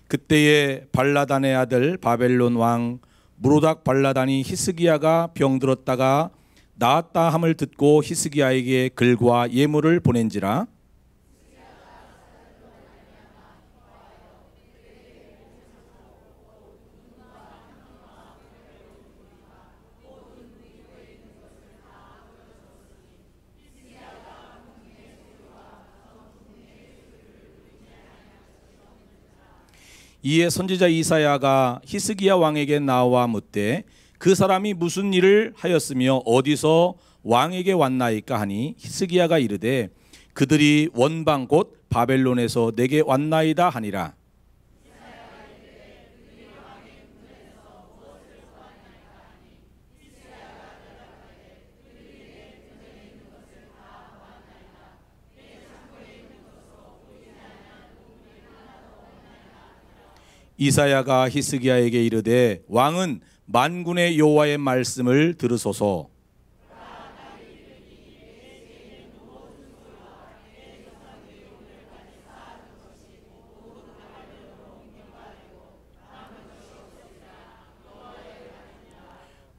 그때에 발라단의 아들 바벨론 왕 무로닥 발라단이 히스기야가 병들었다가 나았다 함을 듣고 히스기야에게 글과 예물을 보낸지라. 이에 선지자 이사야가 히스기야 왕에게 나와 묻되 그 사람이 무슨 일을 하였으며 어디서 왕에게 왔나이까 하니 히스기야가 이르되 그들이 원방 곧 바벨론에서 내게 왔나이다 하니라. 이사야가 히스기야에게 이르되 왕은 만군의 여호와의 말씀을 들으소서.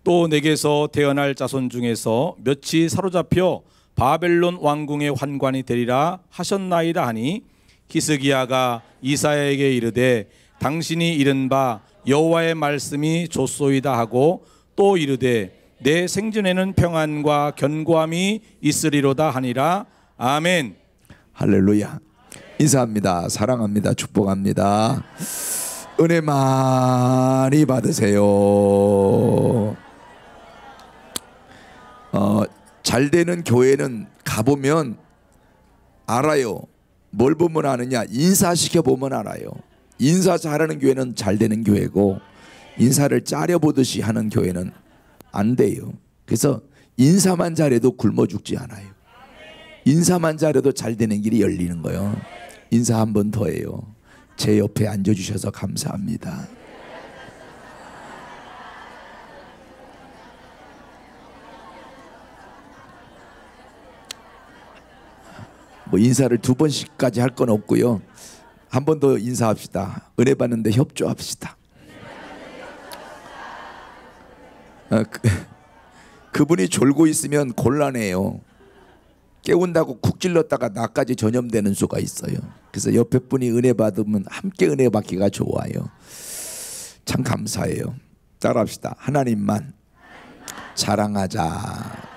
또 내게서 태어날 자손 중에서 몇이 사로잡혀 바벨론 왕궁의 환관이 되리라 하셨나이다 하니 히스기야가 이사야에게 이르되 당신이 이른 바 여호와의 말씀이 좋소이다 하고 또 이르되 내 생전에는 평안과 견고함이 있으리로다 하니라. 아멘. 할렐루야. 인사합니다. 사랑합니다. 축복합니다. 은혜 많이 받으세요. 잘 되는 교회는 가보면 알아요. 뭘 보면 아느냐? 인사시켜 보면 알아요. 인사 잘하는 교회는 잘 되는 교회고 인사를 짜려보듯이 하는 교회는 안 돼요. 그래서 인사만 잘해도 굶어 죽지 않아요. 인사만 잘해도 잘 되는 길이 열리는 거예요. 인사 한 번 더 해요. 제 옆에 앉아주셔서 감사합니다. 뭐 인사를 두 번씩까지 할 건 없고요. 한 번 더 인사합시다. 은혜 받는데 협조합시다. 그분이 졸고 있으면 곤란해요. 깨운다고 쿡 찔렀다가 나까지 전염되는 수가 있어요. 그래서 옆에 분이 은혜 받으면 함께 은혜 받기가 좋아요. 참 감사해요. 따라합시다. 하나님만 자랑하자.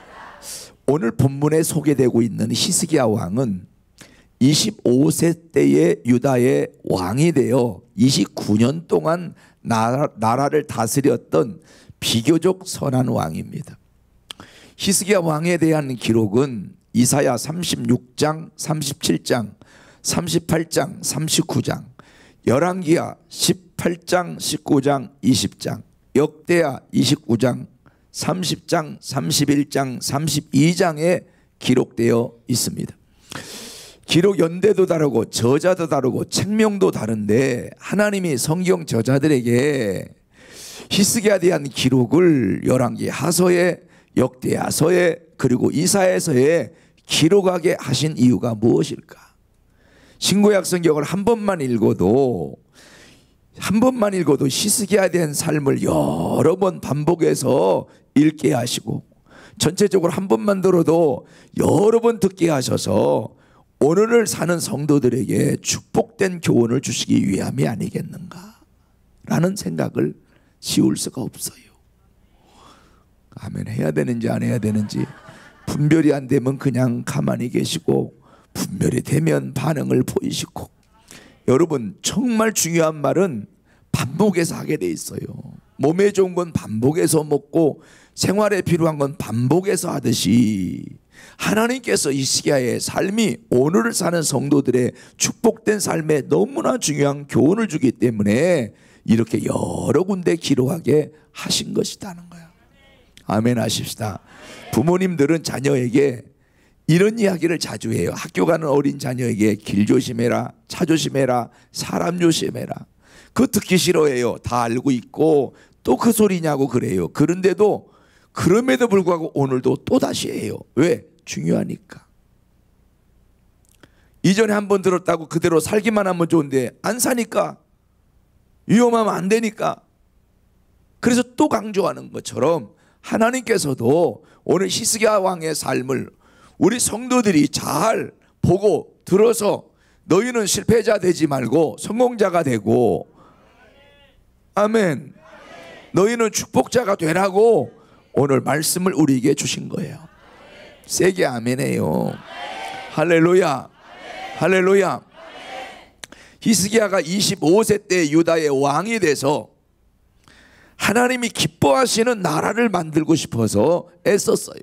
오늘 본문에 소개되고 있는 히스기야 왕은 25세 때의 유다의 왕이 되어 29년 동안 나라를 다스렸던 비교적 선한 왕입니다. 히스기야 왕에 대한 기록은 이사야 36장, 37장, 38장, 39장, 열왕기야 18장, 19장, 20장, 역대야 29장, 30장, 31장, 32장에 기록되어 있습니다. 기록 연대도 다르고 저자도 다르고 책명도 다른데 하나님이 성경 저자들에게 히스기야에 대한 기록을 열왕기 하서에, 역대하서에, 그리고 이사야서에 기록하게 하신 이유가 무엇일까? 신구약 성경을 한 번만 읽어도 히스기야에 대한 삶을 여러 번 반복해서 읽게 하시고 전체적으로 한 번만 들어도 여러 번 듣게 하셔서 오늘을 사는 성도들에게 축복된 교훈을 주시기 위함이 아니겠는가 라는 생각을 지울 수가 없어요. 아멘. 해야 되는지 안 해야 되는지 분별이 안 되면 그냥 가만히 계시고 분별이 되면 반응을 보이시고. 여러분 정말 중요한 말은 반복해서 하게 돼 있어요. 몸에 좋은 건 반복해서 먹고 생활에 필요한 건 반복해서 하듯이 하나님께서 이 시기의 삶이 오늘을 사는 성도들의 축복된 삶에 너무나 중요한 교훈을 주기 때문에 이렇게 여러 군데 기록하게 하신 것이라는 거야. 아멘 하십시다. 부모님들은 자녀에게 이런 이야기를 자주 해요. 학교 가는 어린 자녀에게 길 조심해라, 차 조심해라, 사람 조심해라. 그거 듣기 싫어해요. 다 알고 있고 또 그 소리냐고 그래요. 그런데도 그럼에도 불구하고 오늘도 또다시 해요. 왜? 중요하니까. 이전에 한 번 들었다고 그대로 살기만 하면 좋은데 안 사니까 위험하면 안 되니까. 그래서 또 강조하는 것처럼 하나님께서도 오늘 히스기야 왕의 삶을 우리 성도들이 잘 보고 들어서 너희는 실패자 되지 말고 성공자가 되고, 아멘, 너희는 축복자가 되라고 오늘 말씀을 우리에게 주신 거예요. 세게 아멘해요. 할렐루야, 할렐루야. 히스기야가 25세 때 유다의 왕이 돼서 하나님이 기뻐하시는 나라를 만들고 싶어서 애썼어요.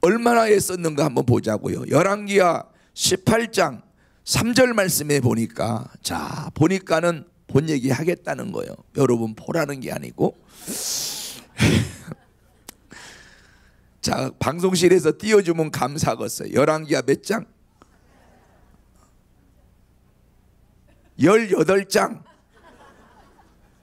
얼마나 애썼는가 한번 보자고요. 열왕기하 18장 3절 말씀에 보니까, 자, 보니까는 본 얘기 하겠다는 거예요. 여러분 보라는 게 아니고. 자, 방송실에서 띄워주면 감사하겠어요. 열왕기하 몇 장? 18장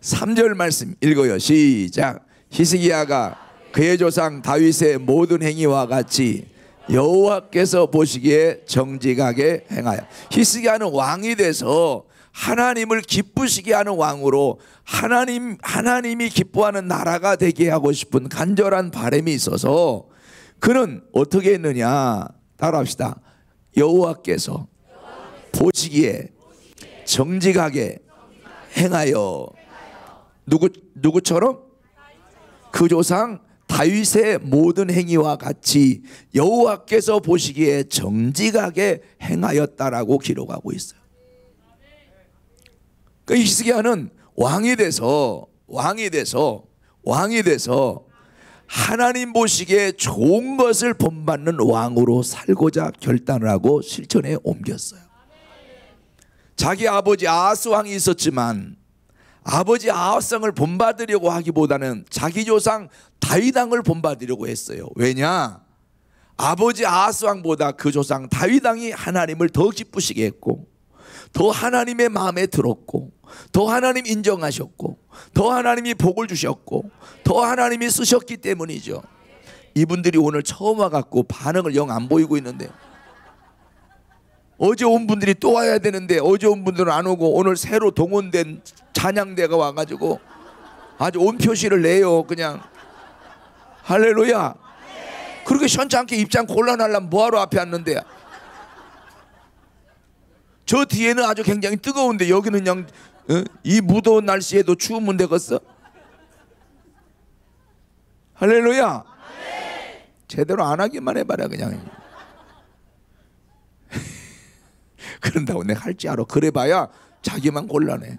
3절 말씀 읽어요. 시작. 히스기야가 그의 조상 다윗의 모든 행위와 같이 여호와께서 보시기에 정직하게 행하여. 히스기야는 왕이 돼서 하나님을 기쁘시게 하는 왕으로 하나님이 기뻐하는 나라가 되게 하고 싶은 간절한 바람이 있어서 그는 어떻게 했느냐, 따라합시다. 여호와께서 보시기에 정직하게 행하여. 누구처럼? 그 조상 다윗의 모든 행위와 같이 여호와께서 보시기에 정직하게 행하였다라고 기록하고 있어요. 그 히스기야는 왕이 돼서 하나님 보시기에 좋은 것을 본받는 왕으로 살고자 결단을 하고 실천에 옮겼어요. 자기 아버지 아하스 왕이 있었지만 아버지 아하스 왕을 본받으려고 하기보다는 자기 조상 다윗 왕을 본받으려고 했어요. 왜냐? 아버지 아하스 왕보다 그 조상 다윗 왕이 하나님을 더 기쁘시게 했고, 더 하나님의 마음에 들었고, 더 하나님 인정하셨고, 더 하나님이 복을 주셨고, 더 하나님이 쓰셨기 때문이죠. 이분들이 오늘 처음 와갖고 반응을 영 안 보이고 있는데, 어제 온 분들이 또 와야 되는데 어제 온 분들은 안 오고 오늘 새로 동원된 찬양대가 와가지고 아주 온 표시를 내요. 그냥 할렐루야. 그렇게 시원찮게 입장 곤란하려면 뭐하러 앞에 앉는데, 저 뒤에는 아주 굉장히 뜨거운데 여기는 그냥 이 무더운 날씨에도 추우면 되겠어? 할렐루야. 제대로 안 하기만 해봐라 그냥. 그런다고 내가 할지 알아. 그래봐야 자기만 곤란해.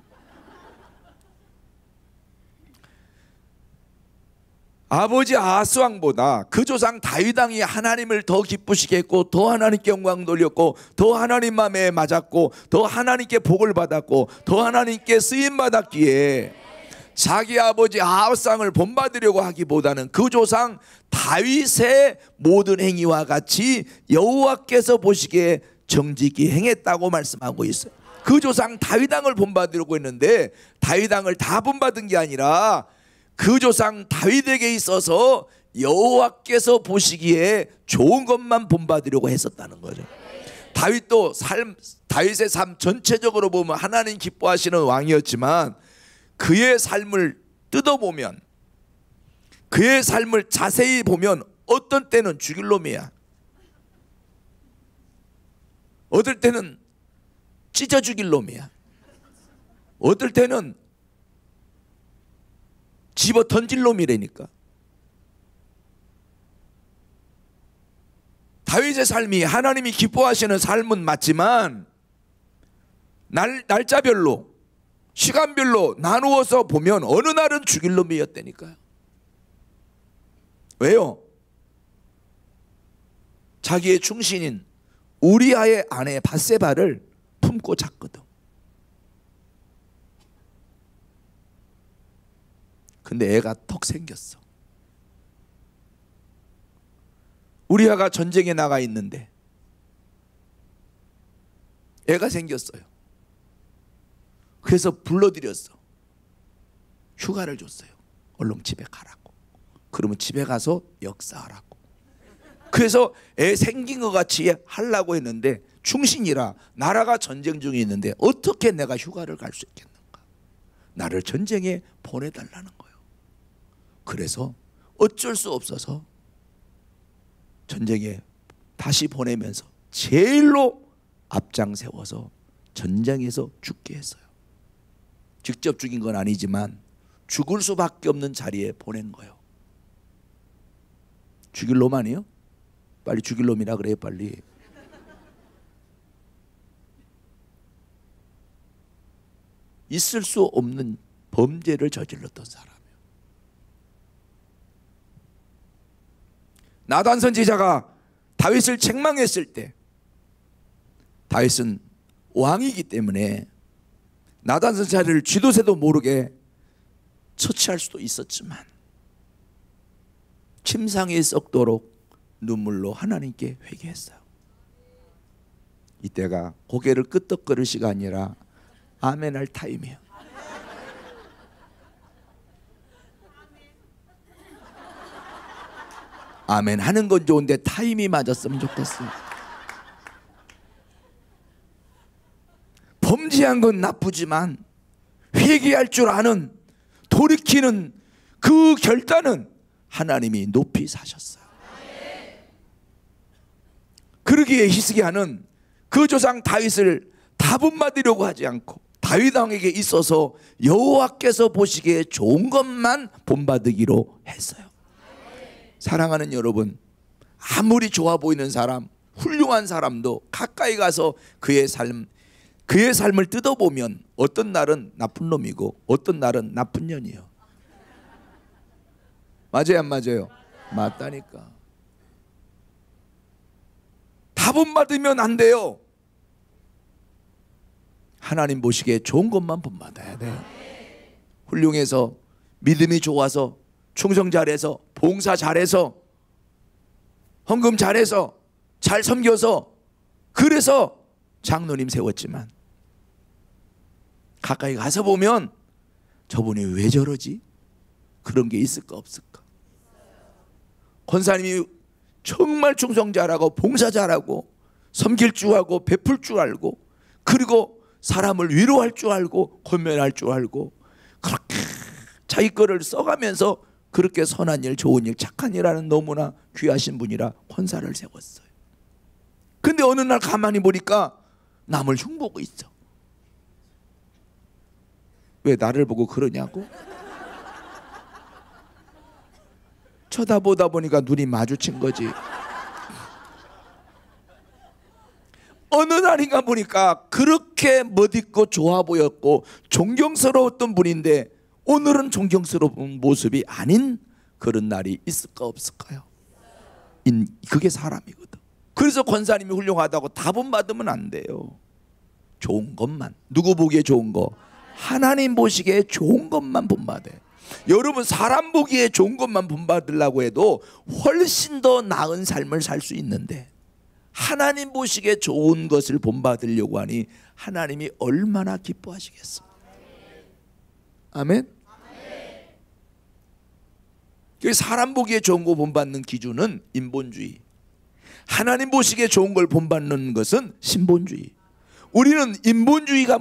아버지 아하스 왕보다 그 조상 다윗 왕이 하나님을 더 기쁘시게 했고, 더 하나님께 영광 돌렸고, 더 하나님 마음에 맞았고, 더 하나님께 복을 받았고, 더 하나님께 쓰임 받았기에 자기 아버지 아하스 왕을 본받으려고 하기보다는 그 조상 다윗의 모든 행위와 같이 여호와께서 보시기에 정직히 행했다고 말씀하고 있어요. 그 조상 다윗 왕을 본받으려고 했는데 다윗 왕을 다 본받은 게 아니라 그 조상 다윗에게 있어서 여호와께서 보시기에 좋은 것만 본받으려고 했었다는 거죠. 다윗도 다윗의 삶 전체적으로 보면 하나님 기뻐하시는 왕이었지만 그의 삶을 뜯어보면, 그의 삶을 자세히 보면 어떤 때는 죽일 놈이야. 어떨 때는 찢어 죽일 놈이야. 어떨 때는 집어 던질 놈이라니까. 다윗의 삶이 하나님이 기뻐하시는 삶은 맞지만 날짜별로 시간별로 나누어서 보면 어느 날은 죽일 놈이었다니까요. 왜요? 자기의 충신인 우리아의 아내 밧세바를 품고 잤거든. 근데 애가 턱 생겼어. 우리아가 전쟁에 나가 있는데 애가 생겼어요. 그래서 불러들였어. 휴가를 줬어요. 얼른 집에 가라고. 그러면 집에 가서 역사하라고. 그래서 애 생긴 것 같이 하려고 했는데 충신이라 나라가 전쟁 중에 있는데 어떻게 내가 휴가를 갈 수 있겠는가. 나를 전쟁에 보내달라는 거예요. 그래서 어쩔 수 없어서 전쟁에 다시 보내면서 제일로 앞장 세워서 전쟁에서 죽게 했어요. 직접 죽인 건 아니지만 죽을 수밖에 없는 자리에 보낸 거예요. 죽일 놈 아니에요? 빨리 죽일 놈이라 그래요, 빨리. 있을 수 없는 범죄를 저질렀던 사람이에요. 나단 선지자가 다윗을 책망했을 때, 다윗은 왕이기 때문에 나단 선지자를 쥐도 새도 모르게 처치할 수도 있었지만 침상에 썩도록 눈물로 하나님께 회개했어요. 이때가 고개를 끄덕거릴 시간이 아니라 아멘할 타임이에요. 아멘 하는 건 좋은데 타임이 맞았으면 좋겠어요. 범죄한 건 나쁘지만 회개할 줄 아는, 돌이키는 그 결단은 하나님이 높이 사셨어요. 그러기에 히스기야는 그 조상 다윗을 다분받으려고 하지 않고 다윗 왕에게 있어서 여호와께서 보시기에 좋은 것만 본받으기로 했어요. 사랑하는 여러분, 아무리 좋아 보이는 사람, 훌륭한 사람도 가까이 가서 그의 삶을 뜯어보면 어떤 날은 나쁜 놈이고 어떤 날은 나쁜 년이에요. 맞아요, 안 맞아요? 맞다니까. 다본받으면 안 돼요. 하나님 보시기에 좋은 것만 본받아야 돼요. 훌륭해서, 믿음이 좋아서, 충성 잘해서, 봉사 잘해서, 헌금 잘해서, 잘 섬겨서, 그래서 장로님 세웠지만 가까이 가서 보면 저분이 왜 저러지? 그런 게 있을까 없을까? 권사님이 정말 충성 잘하고 봉사 잘하고 섬길 줄 알고 베풀 줄 알고 그리고 사람을 위로할 줄 알고 권면할 줄 알고 그렇게 자기 거를 써가면서 그렇게 선한 일, 좋은 일, 착한 일 하는 너무나 귀하신 분이라 권사를 세웠어요. 근데 어느 날 가만히 보니까 남을 흉보고 있어. 왜 나를 보고 그러냐고? 쳐다보다 보니까 눈이 마주친 거지. 어느 날인가 보니까 그렇게 멋있고 좋아 보였고 존경스러웠던 분인데 오늘은 존경스러운 모습이 아닌 그런 날이 있을까 없을까요? 그게 사람이거든. 그래서 권사님이 훌륭하다고 답은 받으면 안 돼요. 좋은 것만. 누구 보기에 좋은 거? 하나님 보시기에 좋은 것만 본받아요. 여러분, 사람 보기에 좋은 것만 본받으려고 해도 훨씬 더 나은 삶을 살 수 있는데 하나님 보시기에 좋은 것을 본받으려고 하니 하나님이 얼마나 기뻐하시겠습니까? 아멘? 사람 보기에 좋은 거 본받는 기준은 인본주의, 하나님 보시기에 좋은 걸 본받는 것은 신본주의. 우리는 인본주의가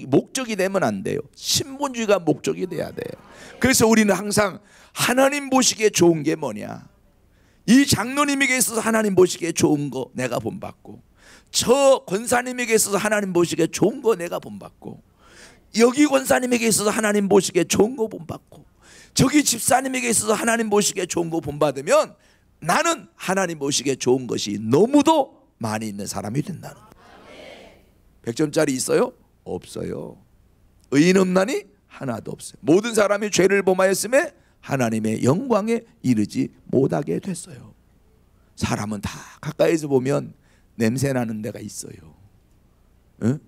목적이 되면 안 돼요. 신본주의가 목적이 돼야 돼요. 그래서 우리는 항상 하나님 보시기에 좋은 게 뭐냐, 이 장로님에게 있어서 하나님 보시기에 좋은 거 내가 본받고, 저 권사님에게 있어서 하나님 보시기에 좋은 거 내가 본받고, 여기 권사님에게 있어서 하나님 보시기에 좋은 거 본받고, 저기 집사님에게 있어서 하나님 보시기에 좋은 거 본받으면 나는 하나님 보시기에 좋은 것이 너무도 많이 있는 사람이 된다는 거예요. 100점짜리 있어요? 없어요. 의인 없나니? 하나도 없어요. 모든 사람이 죄를 범하였음에 하나님의 영광에 이르지 못하게 됐어요. 사람은 다 가까이서 보면 냄새나는 데가 있어요. 응?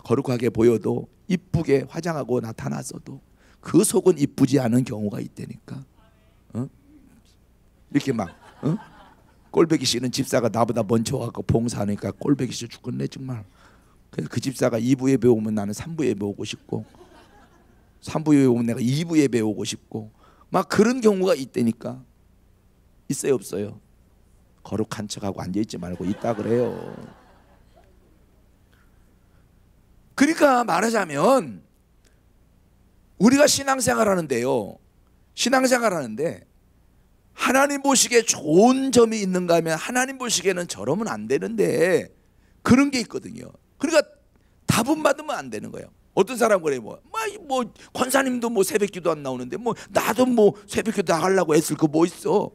거룩하게 보여도, 이쁘게 화장하고 나타났어도 그 속은 이쁘지 않은 경우가 있다니까. 응? 이렇게 막 꼴보기 싫은 집사가 나보다 먼저 와서 봉사하니까 꼴보기 싫어 죽겠네 정말. 그래서 그 집사가 2부 예배 오면 나는 3부 예배 오고 싶고, 3부 예배 오면 내가 2부 예배 오고 싶고, 막 그런 경우가 있다니까. 있어요 없어요? 거룩한 척하고 앉아있지 말고 있다 그래요. 그러니까 말하자면 우리가 신앙생활 하는데요, 신앙생활 하는데 하나님 보시기에 좋은 점이 있는가 하면 하나님 보시기에는 저러면 안 되는데 그런 게 있거든요. 그러니까 답은 받으면 안 되는 거예요. 어떤 사람 그래, 뭐 권사님도 뭐 새벽기도 안 나오는데 뭐 나도 뭐 새벽기도 나가려고 했을 거 뭐 있어.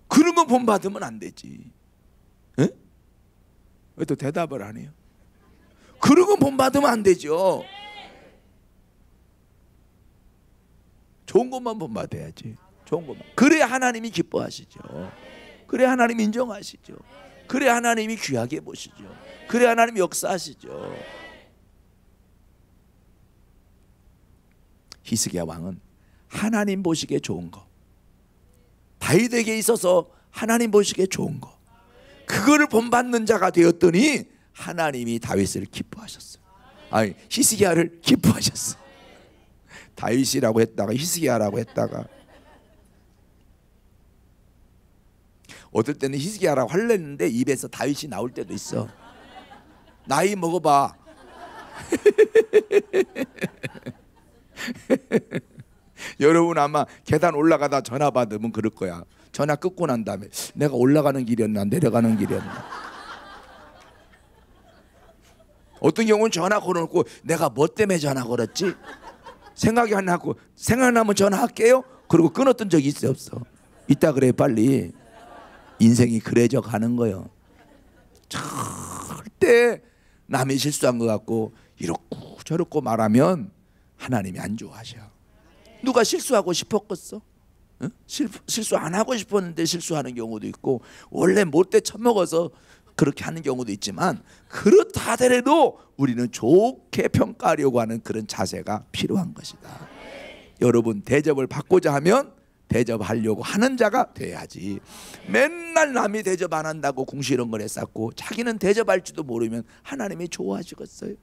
그러면 본 받으면 안 되지. 에? 왜 또 대답을 안 해요? 그러면 본 받으면 안 되죠. 좋은 것만 본 받아야지. 좋은 것만. 그래야 하나님이 기뻐하시죠. 그래야 하나님이 인정하시죠. 그래야 하나님이 귀하게 보시죠. 그래야 하나님이 역사하시죠. 히스기야 왕은 하나님 보시기에 좋은 거, 다윗에게 있어서 하나님 보시기에 좋은 거, 그거를 본받는 자가 되었더니 하나님이 다윗을 기뻐하셨어요. 아니, 히스기야를 기뻐하셨어요. 다윗이라고 했다가 히스기야라고 했다가, 어떨 때는 히스기야라고 하려는데 입에서 다윗이 나올 때도 있어. 나이 먹어봐. 여러분 아마 계단 올라가다 전화 받으면 그럴 거야. 전화 끊고 난 다음에 내가 올라가는 길이었나 내려가는 길이었나. 어떤 경우는 전화 걸어놓고 내가 뭐 때문에 전화 걸었지 생각이 안 나고, 생각나면 전화할게요 그리고 끊었던 적이 있어 없어? 이따 그래. 빨리. 인생이 그래져 가는 거예요. 절대 남이 실수한 것 같고 이렇고 저렇고 말하면 하나님이 안 좋아하셔. 누가 실수하고 싶었겠어? 응? 실수 안 하고 싶었는데 실수하는 경우도 있고, 원래 못돼 처먹어서 그렇게 하는 경우도 있지만, 그렇다 하더라도 우리는 좋게 평가하려고 하는 그런 자세가 필요한 것이다. 여러분, 대접을 받고자 하면 대접하려고 하는 자가 돼야지. 맨날 남이 대접 안 한다고 궁시렁거려 쌓고 자기는 대접할지도 모르면 하나님이 좋아하시겠어요?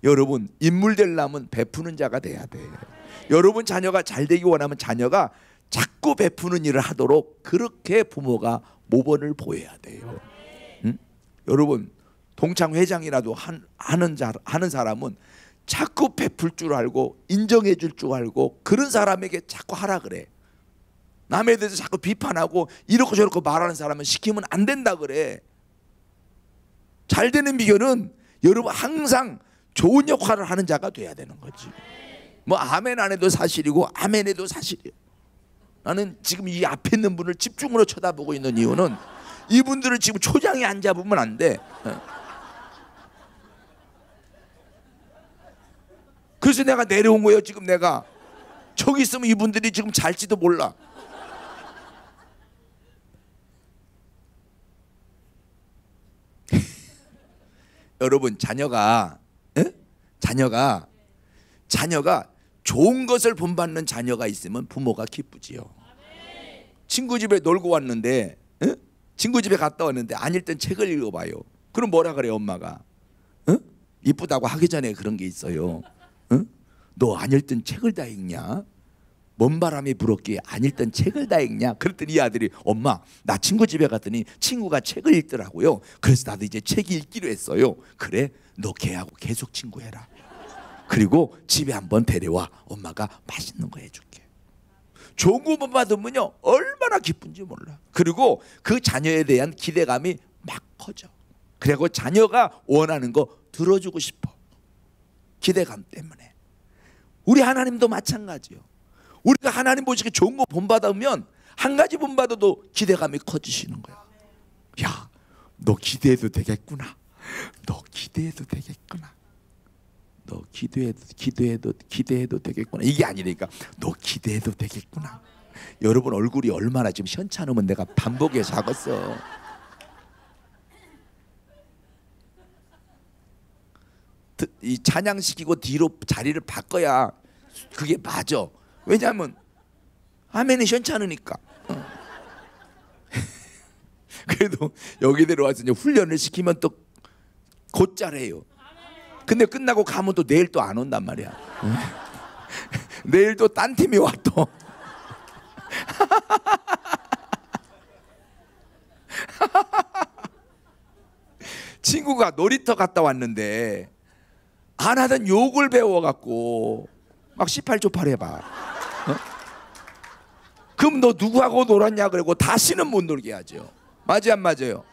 여러분, 인물 되려면 베푸는 자가 돼야 돼. 여러분 자녀가 잘 되기 원하면 자녀가 자꾸 베푸는 일을 하도록 그렇게 부모가 모범을 보여야 돼요. 응? 여러분, 동창 회장이라도 하는 사람은 자꾸 베풀 줄 알고 인정해 줄 줄 알고 그런 사람에게 자꾸 하라 그래. 남에 대해서 자꾸 비판하고 이렇고 저렇고 말하는 사람은 시키면 안 된다 그래. 잘 되는 비결은 여러분 항상 좋은 역할을 하는 자가 돼야 되는 거지. 뭐 아멘 안 해도 사실이고 아멘 해도 사실이에요. 나는 지금 이 앞에 있는 분을 집중으로 쳐다보고 있는 이유는 이분들을 지금 초장에 안 잡으면 안 돼. 그래서 내가 내려온 거예요. 지금 내가 저기 있으면 이분들이 지금 잘지도 몰라. 여러분, 자녀가 좋은 것을 본받는 자녀가 있으면 부모가 기쁘지요. 친구 집에 놀고 왔는데, 친구 집에 갔다 왔는데 안 읽던 책을 읽어봐요. 그럼 뭐라 그래요 엄마가? 이쁘다고 하기 전에 그런 게 있어요. 너 안 읽던 책을 다 읽냐? 먼 바람이 불었기에 안 읽던 책을 다 읽냐? 그랬더니 이 아들이, 엄마, 나 친구 집에 갔더니 친구가 책을 읽더라고요. 그래서 나도 이제 책 읽기로 했어요. 그래, 너 걔하고 계속 친구해라. 그리고 집에 한번 데려와. 엄마가 맛있는 거 해줄게. 좋은 것만 받으면요 얼마나 기쁜지 몰라. 그리고 그 자녀에 대한 기대감이 막 커져. 그리고 자녀가 원하는 거 들어주고 싶어. 기대감 때문에. 우리 하나님도 마찬가지요. 우리가 하나님 보시기에 좋은 거 본받으면 한 가지 본받아도 기대감이 커지시는 거야. 야, 너 기대해도 되겠구나. 너 기대해도 되겠구나. 너 기대해도 되겠구나. 이게 아니니까 너 기대해도 되겠구나. 여러분 얼굴이 얼마나 지금 현찮으면 내가 반복해서 하겠어. 이 찬양시키고 뒤로 자리를 바꿔야 그게 맞아. 왜냐하면 아멘이 현찮으니까. 그래도 여기 들어와서 이제 훈련을 시키면 또 곧잘해요. 근데 끝나고 가면 또 내일 또 안 온단 말이야. 내일 또 딴 팀이 와 또. 친구가 놀이터 갔다 왔는데 안 하던 욕을 배워갖고 막 18조 8 해봐. 그럼 너 누구하고 놀았냐 그러고 다시는 못 놀게 하죠. 맞아요 안 맞아요?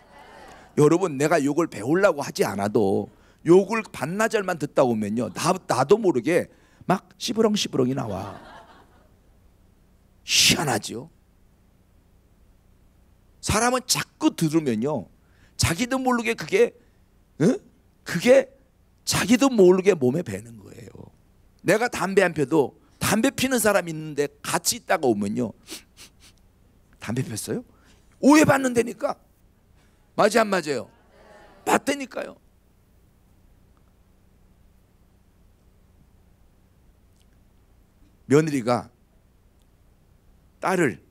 여러분 내가 욕을 배우려고 하지 않아도 욕을 반나절만 듣다 보면요 나도 모르게 막 시부렁시부렁이 나와. 희한하죠. 사람은 자꾸 들으면요 자기도 모르게 그게 자기도 모르게 몸에 배는 거예요. 내가 담배 안 펴도 담배 피는 사람이 있는데 같이 있다가 오면요 담배 폈어요? 오해받는다니까. 맞아 안 맞아요? 맞다니까요. 며느리가 딸을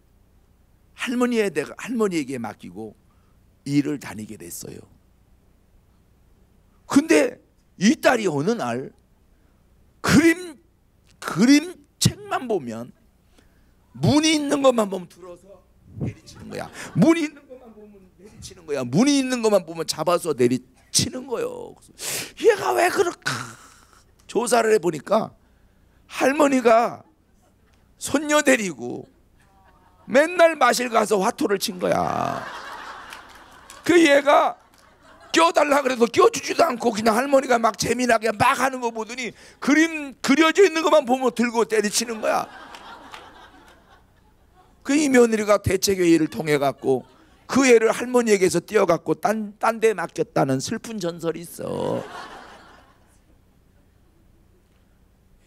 할머니에게 맡기고 일을 다니게 됐어요. 근데 이 딸이 어느 날 그림책만 보면 문이 있는 것만 보면 들어서 내리치는 거야. 문이 있는 것만 보면 내리치는 거야. 문이 있는 것만 보면 잡아서 내리치는 거예요. 얘가 왜 그럴까? 조사를 해보니까 할머니가 손녀 데리고 맨날 마실 가서 화투를 친 거야. 그 얘가 껴달라 그래도 껴주지도 않고 그냥 할머니가 막 재미나게 막 하는 거 보더니 그림 그려져 있는 것만 보면 들고 때리치는 거야. 그 이 며느리가 대책회의를 통해 갖고 그 애를 할머니에게서 떼어갖고 딴 데 맡겼다는 슬픈 전설이 있어.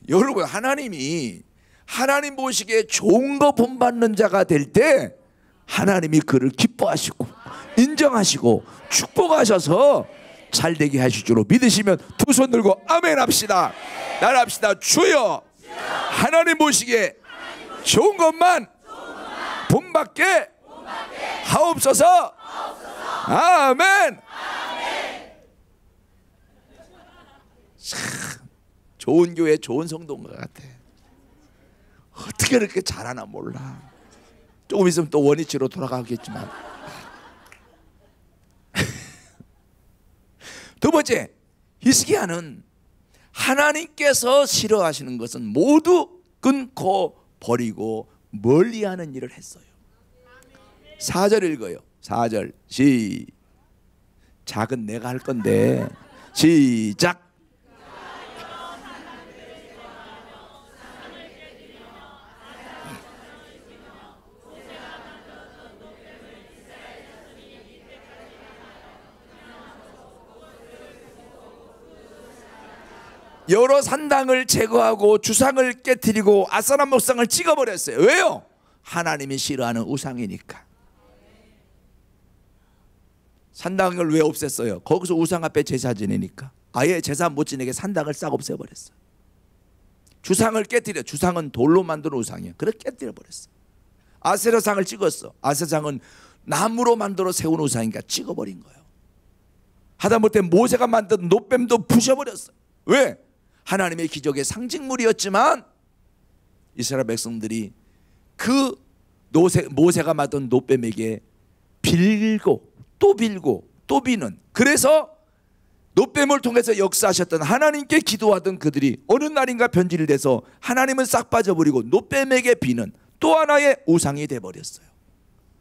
여러분 하나님 보시기에 좋은 거 본받는 자가 될 때 하나님이 그를 기뻐하시고 인정하시고 축복하셔서 잘되게 하실 줄로 믿으시면 두 손 들고 아멘 합시다. 나랍시다. 주여 하나님 보시기에 좋은 것만 본받게 하옵소서. 아멘. 참 좋은 교회 좋은 성도인 것 같아. 어떻게 이렇게 잘하나 몰라. 조금 있으면 또 원위치로 돌아가겠지만. 두 번째, 히스기야는 하나님께서 싫어하시는 것은 모두 끊고 버리고 멀리하는 일을 했어요. 4절 읽어요. 4절 시작은 내가 할 건데 시작. 여러 산당을 제거하고 주상을 깨뜨리고 아세라 목상을 찍어버렸어요. 왜요? 하나님이 싫어하는 우상이니까. 산당을 왜 없앴어요? 거기서 우상 앞에 제사 지내니까. 아예 제사 못 지내게 산당을 싹 없애버렸어요. 주상을 깨뜨려. 주상은 돌로 만든 우상이에요. 그래 깨뜨려버렸어요. 아세라상을 찍었어. 아세라상은 나무로 만들어 세운 우상이니까 찍어버린 거예요. 하다못해 모세가 만든 놋뱀도 부셔버렸어요. 왜? 하나님의 기적의 상징물이었지만 이스라엘 백성들이 그 모세가 만든 놋뱀에게 빌고 또 빌고 또 비는, 그래서 놋뱀을 통해서 역사하셨던 하나님께 기도하던 그들이 어느 날인가 변질이 돼서 하나님은 싹 빠져버리고 놋뱀에게 비는 또 하나의 우상이 돼버렸어요.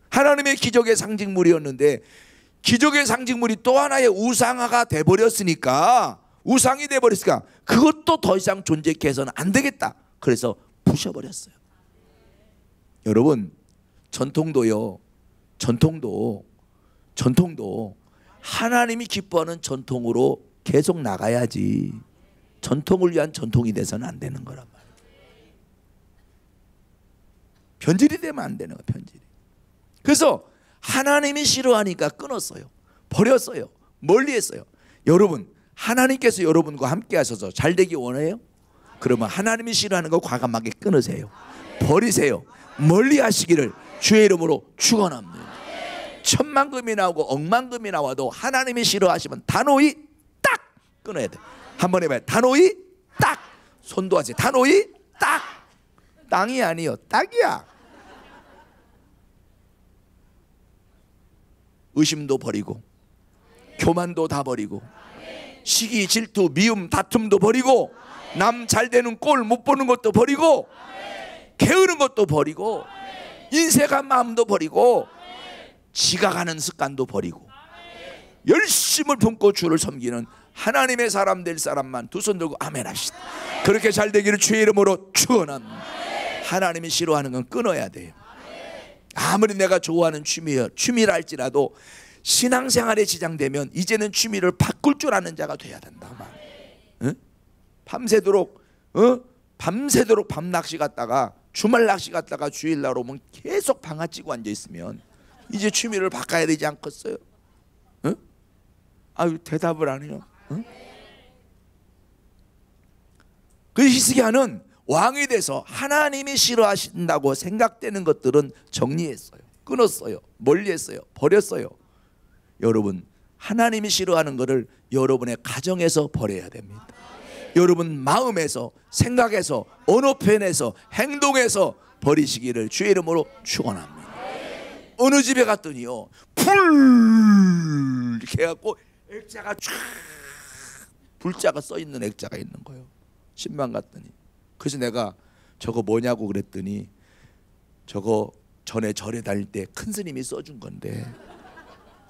하나님의 기적의 상징물이었는데 기적의 상징물이 또 하나의 우상화가 돼버렸으니까, 우상이 돼버렸으니까 그것도 더 이상 존재케 해서는 안 되겠다. 그래서 부셔버렸어요. 여러분, 전통도요, 전통도 하나님이 기뻐하는 전통으로 계속 나가야지 전통을 위한 전통이 돼서는 안 되는 거란 말이에요. 변질이 되면 안 되는 거예요. 변질이. 그래서 하나님이 싫어하니까 끊었어요. 버렸어요. 멀리했어요. 여러분, 하나님께서 여러분과 함께 하셔서 잘 되기 원해요? 그러면 하나님이 싫어하는 거 과감하게 끊으세요. 버리세요. 멀리 하시기를 주의 이름으로 축원합니다. 천만금이 나오고 억만금이 나와도 하나님이 싫어하시면 단호히 딱 끊어야 돼. 한번 해봐요. 단호히 딱. 손도 하세요. 단호히 딱. 땅이 아니요, 딱이야. 의심도 버리고 교만도 다 버리고 시기, 질투, 미움, 다툼도 버리고, 남 잘되는 꼴 못 보는 것도 버리고, 게으른 것도 버리고, 인색한 마음도 버리고, 지각하는 습관도 버리고, 열심을 품고 주를 섬기는 하나님의 사람 될 사람만 두 손 들고 아멘 합시다. 그렇게 잘 되기를 주의 이름으로 축원합니다. 하나님이 싫어하는 건 끊어야 돼요. 아무리 내가 좋아하는 취미라 할지라도 신앙생활에 지장되면 이제는 취미를 바꿀 줄 아는 자가 돼야 된다. 응? 밤새도록 밤낚시 갔다가 주말 낚시 갔다가 주일날 오면 계속 방아 찌고 앉아 있으면 이제 취미를 바꿔야 되지 않겠어요? 응? 아유, 대답을 안 해요. 응? 그 히스기야는 왕이 돼서 하나님이 싫어하신다고 생각되는 것들은 정리했어요. 끊었어요. 멀리했어요. 버렸어요. 여러분, 하나님이 싫어하는 것을 여러분의 가정에서 버려야 됩니다. 여러분 마음에서, 생각에서, 언어 표현에서, 행동에서 버리시기를 주의 이름으로 축원합니다. 어느 집에 갔더니요, 불 이렇게 해갖고 액자가 쫙, 불자가 써 있는 액자가 있는 거예요. 신방 갔더니. 그래서 내가 저거 뭐냐고 그랬더니 저거 전에 절에 다닐 때 큰 스님이 써준 건데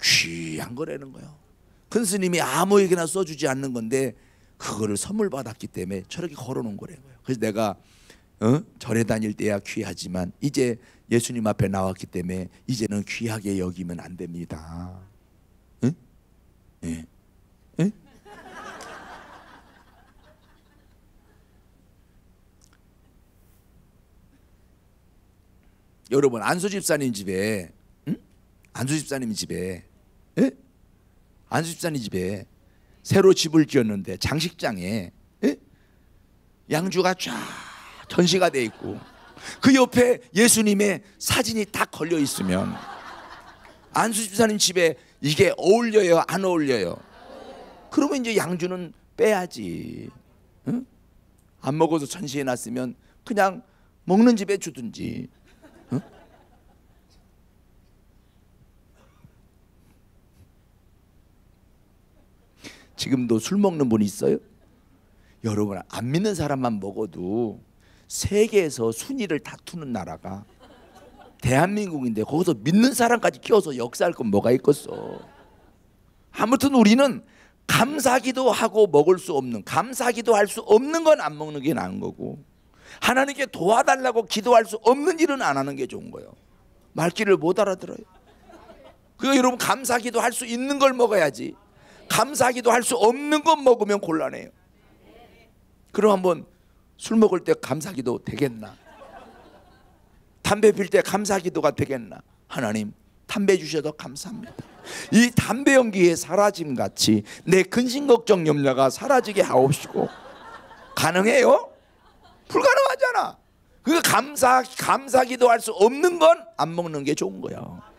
귀한 거라는 거예요. 큰 스님이 아무에게나 써주지 않는 건데 그거를 선물 받았기 때문에 저렇게 걸어놓은 거라는 거예요. 그래서 내가 절에 다닐 때야 귀하지만 이제 예수님 앞에 나왔기 때문에 이제는 귀하게 여기면 안 됩니다. 응? 예. 예? 여러분, 안수 집사님 집에, 안수 집사님 집에, 예? 안수 집사님 집에 새로 집을 지었는데 장식장에, 예? 양주가 쫙 전시가 돼 있고 그 옆에 예수님의 사진이 딱 걸려 있으면 안수 집사님 집에 이게 어울려요, 안 어울려요? 그러면 이제 양주는 빼야지. 응? 안 먹어도 전시해 놨으면 그냥 먹는 집에 주든지. 응? 지금도 술 먹는 분 있어요? 여러분, 안 믿는 사람만 먹어도 세계에서 순위를 다투는 나라가 대한민국인데 거기서 믿는 사람까지 끼워서 역사할 건 뭐가 있겠어. 아무튼 우리는 감사기도 하고 먹을 수 없는, 감사기도 할 수 없는 건 안 먹는 게 나은 거고, 하나님께 도와달라고 기도할 수 없는 일은 안 하는 게 좋은 거예요. 말귀를 못 알아들어요. 그러니까 여러분, 감사기도 할 수 있는 걸 먹어야지, 감사기도 할 수 없는 건 먹으면 곤란해요. 그럼 한번 술 먹을 때 감사기도 되겠나? 담배 필 때 감사기도가 되겠나? 하나님, 담배 주셔서 감사합니다. 이 담배 연기의 사라짐 같이 내 근심 걱정 염려가 사라지게 하옵시고. 가능해요? 불가능하잖아. 그러니까 감사기도 할 수 없는 건 안 먹는 게 좋은 거야.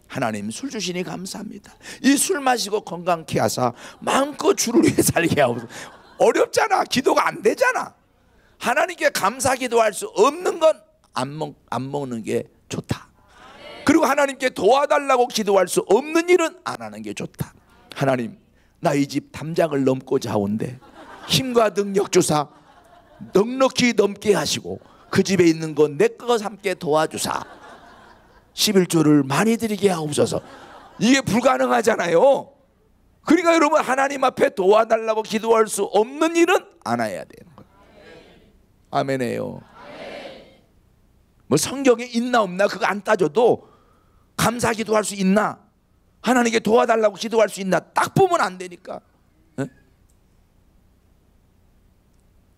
하나님, 술 주시니 감사합니다. 이 술 마시고 건강케 하사 마음껏 주를 위해 살게 하옵소서. 어렵잖아. 기도가 안 되잖아. 하나님께 감사기도 할 수 없는 건 안 먹는 게 좋다. 그리고 하나님께 도와달라고 기도할 수 없는 일은 안 하는 게 좋다. 하나님, 나 이 집 담장을 넘고자 하온데 힘과 능력 주사 넉넉히 넘게 하시고 그 집에 있는 건 내 것 함께 도와주사 11조를 많이 드리게 하옵소서. 이게 불가능하잖아요. 그러니까 여러분, 하나님 앞에 도와달라고 기도할 수 없는 일은 안 해야 되는 거예요. 아멘이에요. 뭐 성경에 있나 없나 그거 안 따져도 감사 기도할 수 있나, 하나님께 도와달라고 기도할 수 있나 딱 보면 안 되니까. 에?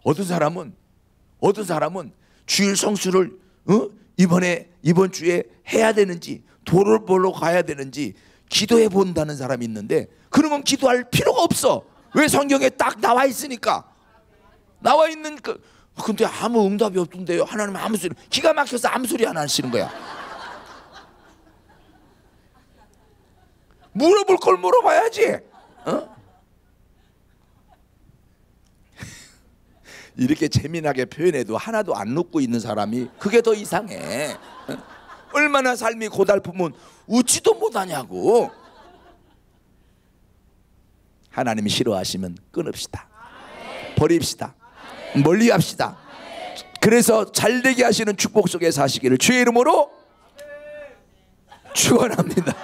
어떤 사람은 주일 성수를 이번 주에 해야 되는지, 도를 보러 가야 되는지 기도해 본다는 사람이 있는데 그런 건 기도할 필요가 없어. 왜? 성경에 딱 나와 있으니까. 나와 있는 근데 아무 응답이 없던데요. 하나님 아무 소리, 기가 막혀서 아무 소리 안 하시는 거야. 물어볼 걸 물어봐야지. 이렇게 재미나게 표현해도 하나도 안 웃고 있는 사람이 그게 더 이상해. 얼마나 삶이 고달프면 웃지도 못하냐고. 하나님이 싫어하시면 끊읍시다. 버립시다. 멀리 합시다. 그래서 잘되게 하시는 축복 속에 사시기를 주의 이름으로 축원합니다.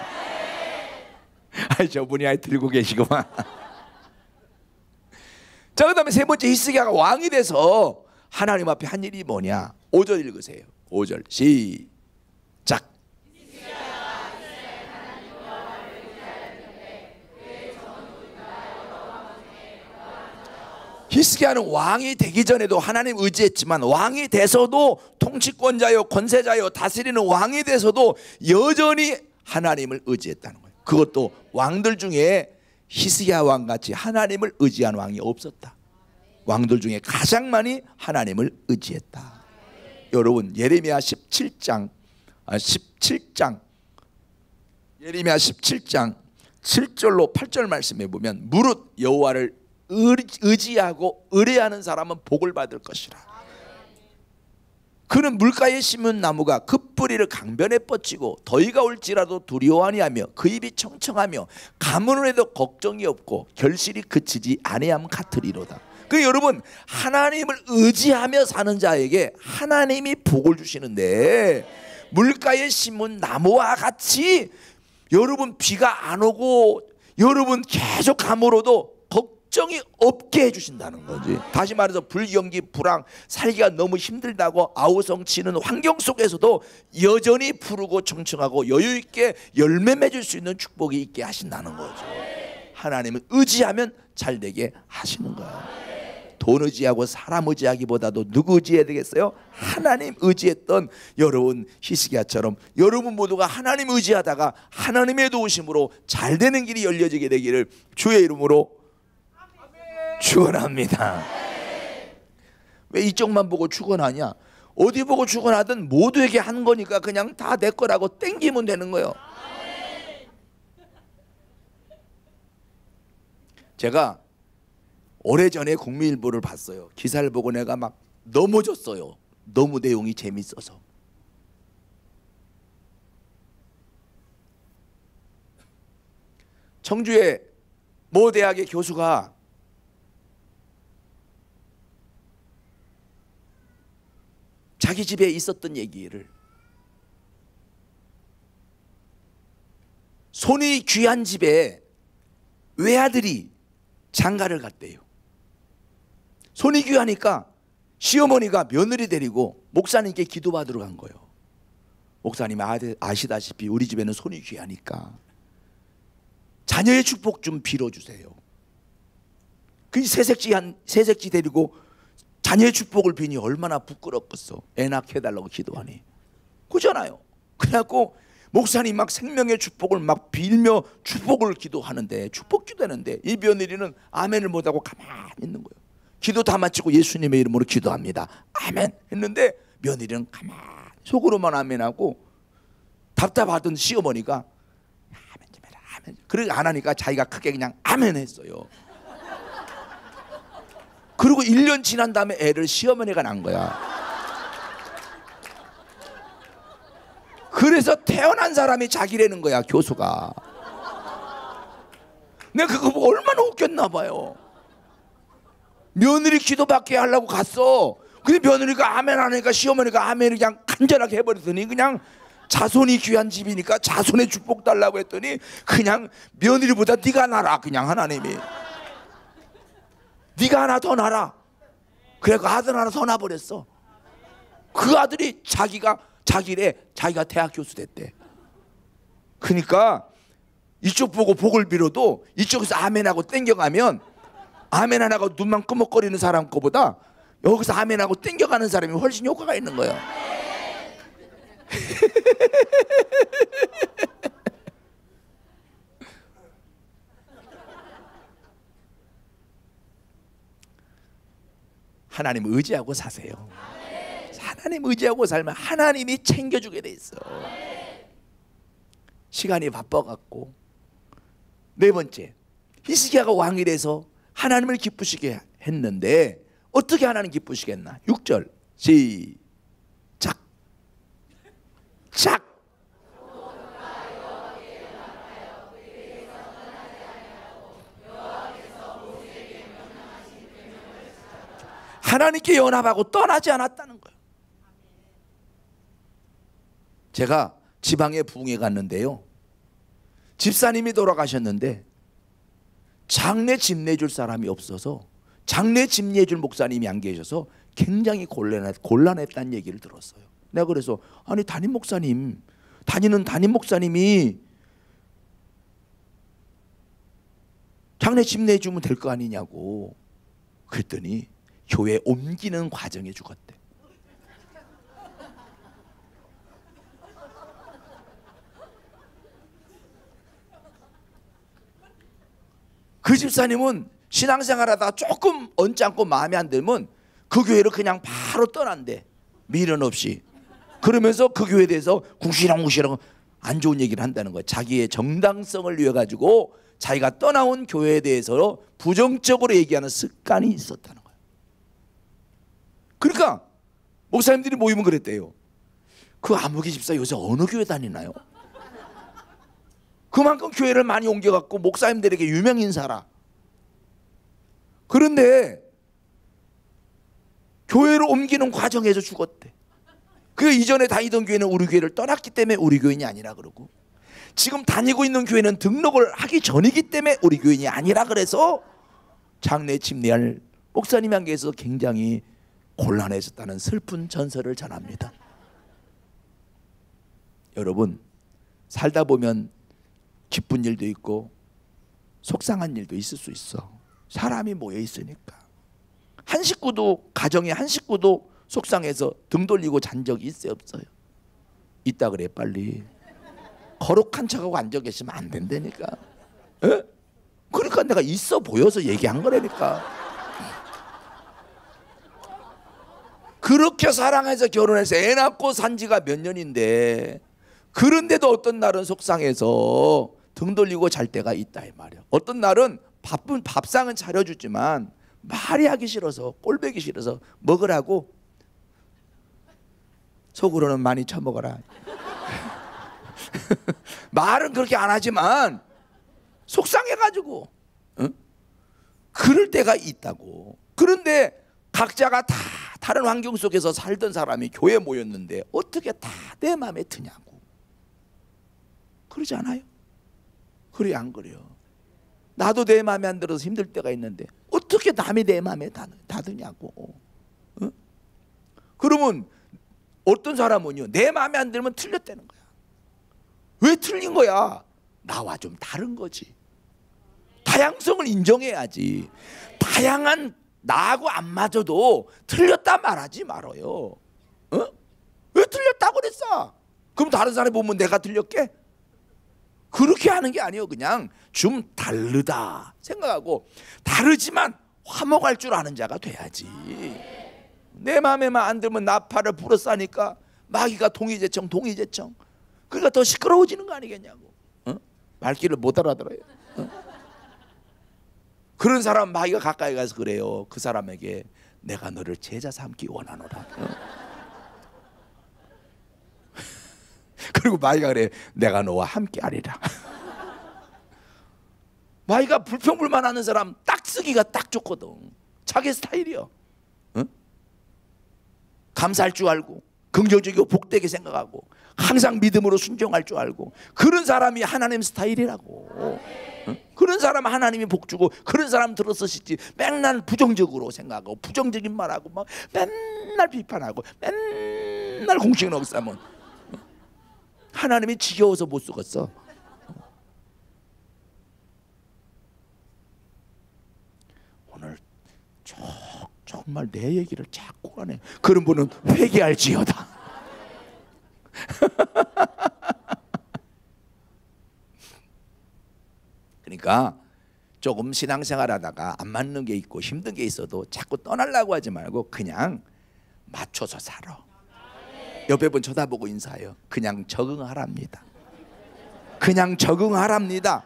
저분이 아예 들고 계시구만. 자, 그 다음에 세 번째, 히스기야가 왕이 돼서 하나님 앞에 한 일이 뭐냐. 5절 읽으세요. 5절 시작. 히스기야는 왕이 되기 전에도 하나님 의지했지만 왕이 돼서도 통치권자요 권세자요 다스리는 왕이 돼서도 여전히 하나님을 의지했다는 거예요. 그것도 왕들 중에 히스기야 왕같이 하나님을 의지한 왕이 없었다. 왕들 중에 가장 많이 하나님을 의지했다. 여러분 예레미야 17장 예레미야 17장 7절로 8절 말씀해 보면 무릇 여호와를 의지하고 의뢰하는 사람은 복을 받을 것이라. 그는 물가에 심은 나무가 그 뿌리를 강변에 뻗치고 더위가 올지라도 두려워 아니하며 그 입이 청청하며 가뭄을 해도 걱정이 없고 결실이 그치지 아니함 같으리로다. 그 여러분 하나님을 의지하며 사는 자에게 하나님이 복을 주시는데 물가에 심은 나무와 같이 여러분 비가 안 오고 여러분 계속 가물어도 걱정이 없게 해주신다는 거지. 다시 말해서 불경기 불황 살기가 너무 힘들다고 아우성치는 환경 속에서도 여전히 푸르고 청청하고 여유 있게 열매 맺을 수 있는 축복이 있게 하신다는 거죠. 하나님을 의지하면 잘 되게 하시는 거야. 돈 의지하고 사람 의지하기보다도 누구 의지해야 되겠어요? 하나님 의지했던 여러분 히스기야처럼 여러분 모두가 하나님 의지하다가 하나님의 도우심으로 잘 되는 길이 열려지게 되기를 주의 이름으로 축원합니다. 왜 이쪽만 보고 축원하냐? 어디 보고 축원하든 모두에게 한 거니까 그냥 다 내 거라고 땡기면 되는 거예요. 제가 오래전에 국민일보를 봤어요. 기사를 보고 내가 막 넘어졌어요. 너무 내용이 재밌어서. 청주의 모 대학의 교수가 자기 집에 있었던 얘기를 손이 귀한 집에 외아들이 장가를 갔대요. 손이 귀하니까 시어머니가 며느리 데리고 목사님께 기도받으러 간 거예요. 목사님 아시다시피 우리 집에는 손이 귀하니까 자녀의 축복 좀 빌어주세요. 그 새색지 데리고 자녀의 축복을 비니 얼마나 부끄럽겠어. 애 낳게 해달라고 기도하니 그잖아요. 그래갖고 목사님 막 생명의 축복을 막 빌며 축복을 기도하는데 축복 기도하는데 이 며느리는 아멘을 못하고 가만히 있는 거예요. 기도 다 마치고 예수님의 이름으로 기도합니다. 아멘 했는데 며느리는 가만히 속으로만 아멘하고 답답하던 시어머니가 아멘 좀 해라 아멘. 그러고 안 하니까 자기가 크게 그냥 아멘 했어요. 그리고 1년 지난 다음에 애를 시어머니가 낳은 거야. 그래서 태어난 사람이 자기라는 거야, 교수가. 내가 그거 보고 얼마나 웃겼나 봐요. 며느리 기도받게 하려고 갔어. 근데 며느리가 아멘 하니까 시어머니가 아멘을 그냥 간절하게 해버렸더니 그냥 자손이 귀한 집이니까 자손의 축복 달라고 했더니 그냥 며느리보다 네가 나라. 그냥 하나님이 네가 하나 더 낳아라. 그래서 아들 하나 더 낳아버렸어. 그 아들이 자기가 대학 교수 됐대. 그러니까 이쪽 보고 복을 빌어도 이쪽에서 아멘하고 땡겨가면 아멘 안 하고 눈만 끄먹거리는 사람 거보다 여기서 아멘하고 땡겨가는 사람이 훨씬 효과가 있는 거예요. 하나님 의지하고 사세요. 하나님 의지하고 살면 하나님이 챙겨주게 돼 있어. 시간이 바빠갖고. 네 번째, 히스기야가 왕이 돼서 하나님을 기쁘시게 했는데 어떻게 하나님 기쁘시겠나? 6절 시작. 하나님께 연합하고 떠나지 않았다는 거예요. 제가 지방에 부흥회 갔는데요, 집사님이 돌아가셨는데 장례 집 내줄 사람이 없어서, 장례 집 내줄 목사님이 안 계셔서 굉장히 곤란했다는 얘기를 들었어요. 내가 그래서 아니 담임 목사님이 장례 집 내주면 될 거 아니냐고. 그랬더니 교회 옮기는 과정에 죽었대. 그 집사님은 신앙생활하다가 조금 언짢고 마음에 안 들면 그 교회를 그냥 바로 떠난대. 미련 없이. 그러면서 그 교회에 대해서 궁시렁궁시렁 안 좋은 얘기를 한다는 거예요. 자기의 정당성을 위해 가지고 자기가 떠나온 교회에 대해서 부정적으로 얘기하는 습관이 있었다는 거예요. 그러니까 목사님들이 모이면 그랬대요. 그 아무개 집사 요새 어느 교회 다니나요? 그만큼 교회를 많이 옮겨갖고 목사님들에게 유명인사라. 그런데 교회를 옮기는 과정에서 죽었대. 그 이전에 다니던 교회는 우리 교회를 떠났기 때문에 우리 교인이 아니라 그러고, 지금 다니고 있는 교회는 등록을 하기 전이기 때문에 우리 교인이 아니라 그래서 장례 집례할 목사님 한 계에서 굉장히 곤란해졌다는 슬픈 전설을 전합니다. 여러분, 살다 보면 기쁜 일도 있고 속상한 일도 있을 수 있어. 사람이 모여 있으니까. 한 식구도, 가정의 한 식구도 속상해서 등 돌리고 잔 적이 있어요, 없어요? 있다 그래. 빨리 거룩한 척하고 앉아 계시면 안 된다니까. 에? 그러니까 내가 있어 보여서 얘기한 거라니까. 그렇게 사랑해서 결혼해서 애 낳고 산 지가 몇 년인데, 그런데도 어떤 날은 속상해서 등 돌리고 잘 때가 있다 이 말이야. 어떤 날은 밥상은 차려주지만 말이 하기 싫어서, 꼴보기 싫어서 먹으라고 속으로는 많이 처먹어라. 말은 그렇게 안 하지만 속상해가지고, 응? 그럴 때가 있다고. 그런데 각자가 다 다른 환경 속에서 살던 사람이 교회에 모였는데 어떻게 다 내 마음에 드냐고. 그러지 않아요? 그래 안 그래요? 나도 내 마음에 안 들어서 힘들 때가 있는데 어떻게 남이 내 마음에 다 드냐고. 응? 그러면 어떤 사람은요, 내 마음에 안 들면 틀렸다는 거야. 왜 틀린 거야? 나와 좀 다른 거지. 다양성을 인정해야지. 다양한 나하고 안 맞아도 틀렸다 말하지 말아요. 어? 왜 틀렸다고 그랬어? 그럼 다른 사람이 보면 내가 틀렸게? 그렇게 하는 게 아니에요. 그냥 좀 다르다 생각하고, 다르지만 화목할 줄 아는 자가 돼야지. 내 마음에만 안 들면 나팔을 불어 싸니까 마귀가 동의제청. 그러니까 더 시끄러워지는 거 아니겠냐고. 어? 말귀를 못 알아들어요. 어? 그런 사람 마귀가 가까이 가서 그래요. 그 사람에게 내가 너를 제자 삼기 원하노라. 어? 그리고 마귀가 그래, 내가 너와 함께 하리라. 마귀가 불평불만하는 사람 딱 쓰기가 딱 좋거든. 자기 스타일이요. 어? 감사할 줄 알고, 긍정적이고 복되게 생각하고, 항상 믿음으로 순종할 줄 알고, 그런 사람이 하나님 스타일이라고. 어? 그런 사람 하나님이 복주고, 그런 사람 들어서시지 맨날 부정적으로 생각하고 부정적인 말하고 막 맨날 비판하고 맨날 공식 넉사면 하나님이 지겨워서 못 쓰겠어. 오늘 정말 내 얘기를 자꾸 하네. 그런 분은 회개할지어다. 그러니까 조금 신앙생활하다가 안 맞는 게 있고 힘든 게 있어도 자꾸 떠나려고 하지 말고 그냥 맞춰서 살아. 옆에 분 쳐다보고 인사해요. 그냥 적응하랍니다. 그냥 적응하랍니다.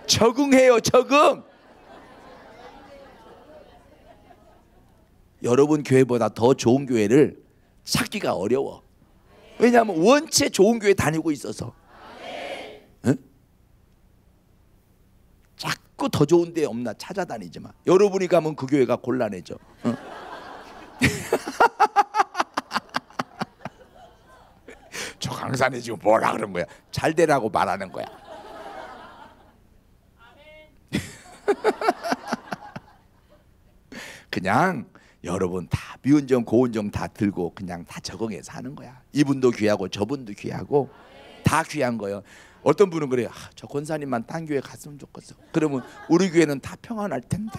적응해요. 적응. 여러분 교회보다 더 좋은 교회를 찾기가 어려워. 왜냐하면 원체 좋은 교회 다니고 있어서. 응? 자꾸 더 좋은 데 없나 찾아다니지만 여러분이 가면 그 교회가 곤란해져. 응? 강산이 지금 뭐라 그런 거야? 잘 되라고 말하는 거야. 그냥 여러분 다 미운 점 고운 점 다 들고 그냥 다 적응해서 하는 거야. 이분도 귀하고 저분도 귀하고 다 귀한 거예요. 어떤 분은 그래요. 저 권사님만 딴 교회 갔으면 좋겠어. 그러면 우리 교회는 다 평안할 텐데.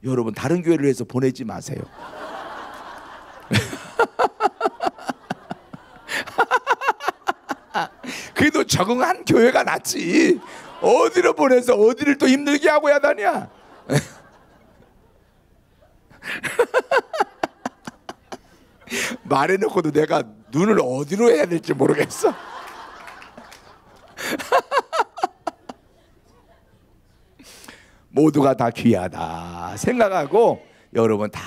여러분 다른 교회를 해서 보내지 마세요. 그래도 적응한 교회가 낫지. 어디로 보내서 어디를 또 힘들게 하고 야다냐. 말해놓고도 내가 눈을 어디로 해야 될지 모르겠어. 모두가 다 귀하다 생각하고 여러분 다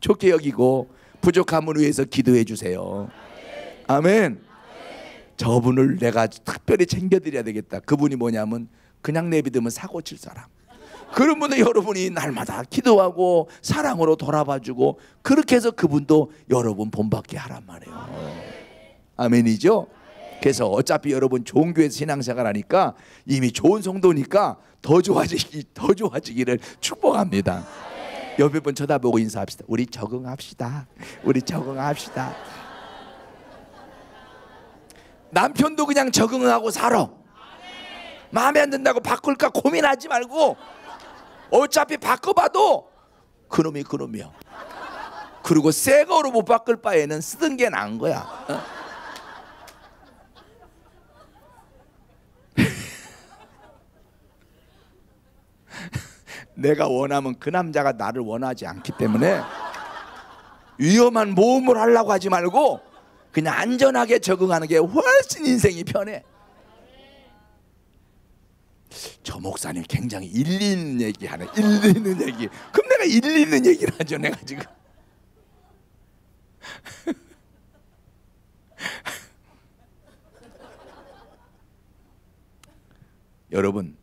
좋게 여기고 부족함을 위해서 기도해 주세요. 아멘. 저분을 내가 특별히 챙겨드려야 되겠다. 그분이 뭐냐면 그냥 내비두면 사고 칠 사람. 그런 분은 여러분이 날마다 기도하고 사랑으로 돌아봐주고 그렇게 해서 그분도 여러분 본받게 하란 말이에요. 아멘이죠? 그래서 어차피 여러분 좋은 교회에서 신앙생활 하니까 이미 좋은 성도니까 더 좋아지기를 축복합니다. 옆에 분 쳐다보고 인사합시다. 우리 적응합시다. 우리 적응합시다. 남편도 그냥 적응하고 살아. 마음에 안 든다고 바꿀까 고민하지 말고 어차피 바꿔봐도 그놈이 그놈이야. 그리고 새 거로 못 바꿀 바에는 쓰던 게 나은 거야. 내가 원하면 그 남자가 나를 원하지 않기 때문에 위험한 모험을 하려고 하지 말고 그냥 안전하게 적응하는 게 훨씬 인생이 편해. 저 목사님 굉장히 일리 있는 얘기하네. 일리 있는 얘기. 그럼 내가 일리 있는 얘기를 하죠. 내가 지금 여러분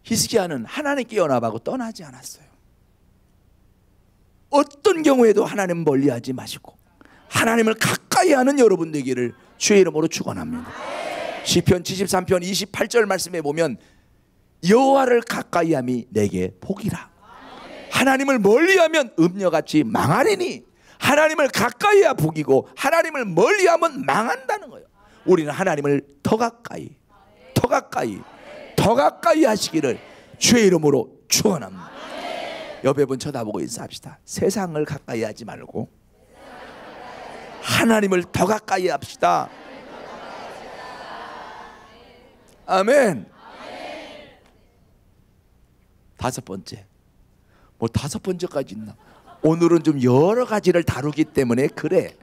히스기야는 하나님께 연합하고 떠나지 않았어요. 어떤 경우에도 하나님 멀리하지 마시고 하나님을 가까이 하는 여러분 되기를 주의 이름으로 축원합니다. 시편 73편 28절 말씀에 보면 여호와를 가까이함이 내게 복이라. 하나님을 멀리하면 음녀같이 망하리니 하나님을 가까이해야 복이고 하나님을 멀리하면 망한다는 거예요. 우리는 하나님을 더 가까이 하시기를 주의 이름으로 축원합니다. 옆에 분 쳐다보고 인사합시다. 세상을 가까이 하지 말고 하나님을 더 가까이 합시다. 아멘. 다섯 번째. 뭐 다섯 번째까지 있나? 오늘은 좀 여러 가지를 다루기 때문에 그래.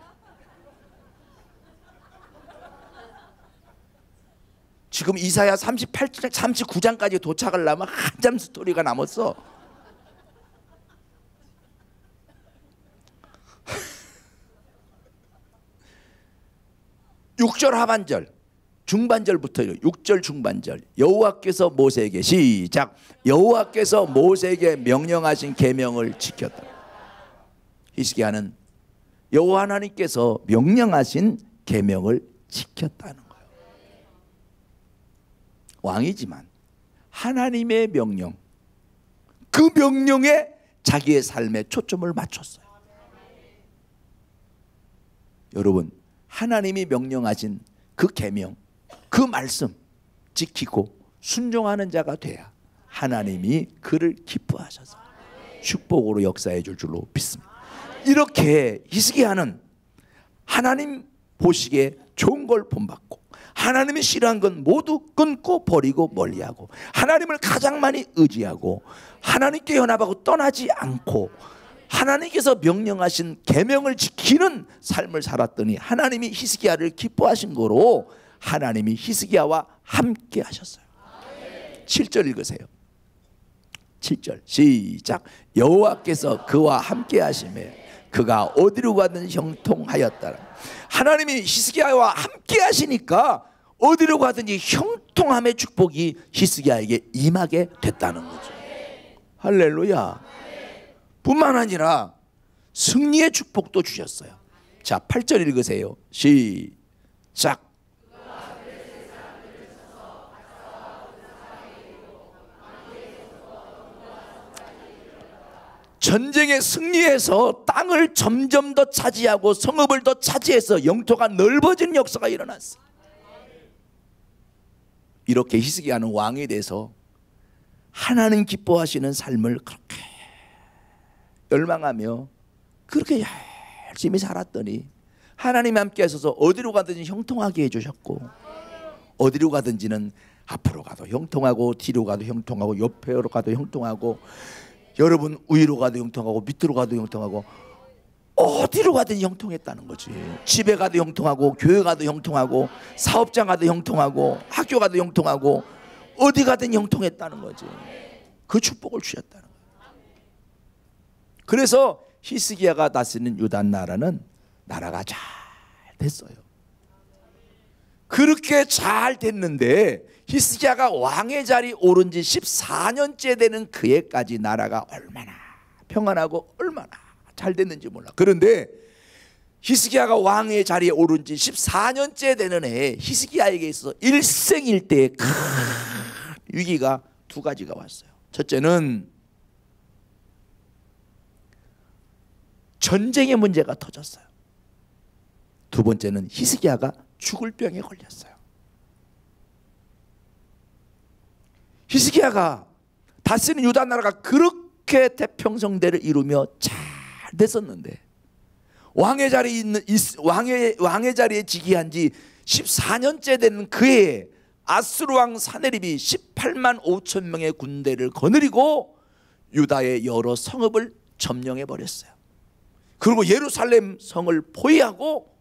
지금 이사야 39장까지 도착하려면 한참 스토리가 남았어. 육 절 하반절 중반절부터요. 6절 중반절. 여호와께서 모세에게 시작. 여호와께서 모세에게 명령하신 계명을 지켰다. 히스기야는 여호와 하나님께서 명령하신 계명을 지켰다는 거예요. 왕이지만 하나님의 명령, 그 명령에 자기의 삶에 초점을 맞췄어요. 여러분, 하나님이 명령하신 그 계명, 그 말씀 지키고 순종하는 자가 돼야 하나님이 그를 기뻐하셔서 축복으로 역사해 줄 줄로 믿습니다. 이렇게 히스기야는 하나님 보시기에 좋은 걸 본받고 하나님이 싫어한 건 모두 끊고 버리고 멀리하고 하나님을 가장 많이 의지하고 하나님께 연합하고 떠나지 않고 하나님께서 명령하신 계명을 지키는 삶을 살았더니 하나님이 히스기야를 기뻐하신 거로 하나님이 히스기야와 함께 하셨어요. 7절 읽으세요. 7절 시작. 여호와께서 그와 함께 하심에 그가 어디로 가든 형통하였더라. 하나님이 히스기야와 함께 하시니까 어디로 가든지 형통함의 축복이 히스기야에게 임하게 됐다는 거죠. 할렐루야. 뿐만 아니라 승리의 축복도 주셨어요. 자, 8절 읽으세요. 시작. 전쟁에 승리해서 땅을 점점 더 차지하고 성읍을 더 차지해서 영토가 넓어지는 역사가 일어났어. 이렇게 히스기야는 왕에 대해서 하나님 기뻐하시는 삶을 그렇게 열망하며 그렇게 열심히 살았더니 하나님 함께 하셔서 어디로 가든지 형통하게 해주셨고, 어디로 가든지는 앞으로 가도 형통하고 뒤로 가도 형통하고 옆으로 가도 형통하고, 여러분 위로 가도 형통하고 밑으로 가도 형통하고 어디로 가든 형통했다는 거지. 집에 가도 형통하고 교회 가도 형통하고 사업장 가도 형통하고 학교 가도 형통하고 어디 가든 형통했다는 거지. 그 축복을 주셨다는 거야. 그래서 히스기야가 다스리는 유다 나라는 나라가 잘 됐어요. 그렇게 잘 됐는데 히스기야가 왕의 자리에 오른 지 14년째 되는 그해까지 나라가 얼마나 평안하고 얼마나 잘 됐는지 몰라. 그런데 히스기야가 왕의 자리에 오른 지 14년째 되는 해에 히스기야에게 있어서 일생일대의 큰 위기가 두 가지가 왔어요. 첫째는 전쟁의 문제가 터졌어요. 두 번째는 히스기야가 죽을 병에 걸렸어요. 히스기야가 다스리는 유다 나라가 그렇게 태평성대를 이루며 잘 됐었는데 왕의 자리에 즉위한 지 14년째 된 그해에 아수르 왕 사네립이 18만 5천 명의 군대를 거느리고 유다의 여러 성읍을 점령해 버렸어요. 그리고 예루살렘 성을 포위하고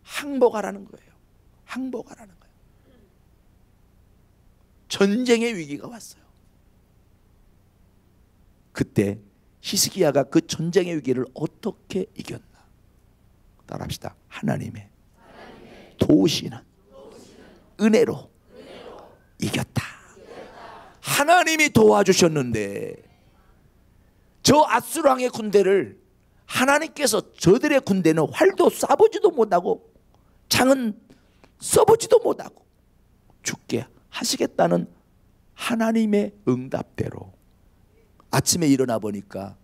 항복하라는 거예요. 항복하라는 거예요. 전쟁의 위기가 왔어요. 그때 히스기야가 그 전쟁의 위기를 어떻게 이겼나? 따라합시다. 하나님의 도우시는 은혜로 이겼다. 하나님이 도와주셨는데 저 아수르 왕의 군대를 하나님께서 저들의 군대는 활도 쏴보지도 못하고 창은 써보지도 못하고 죽게 하시겠다는 하나님의 응답대로 아침에 일어나 보니까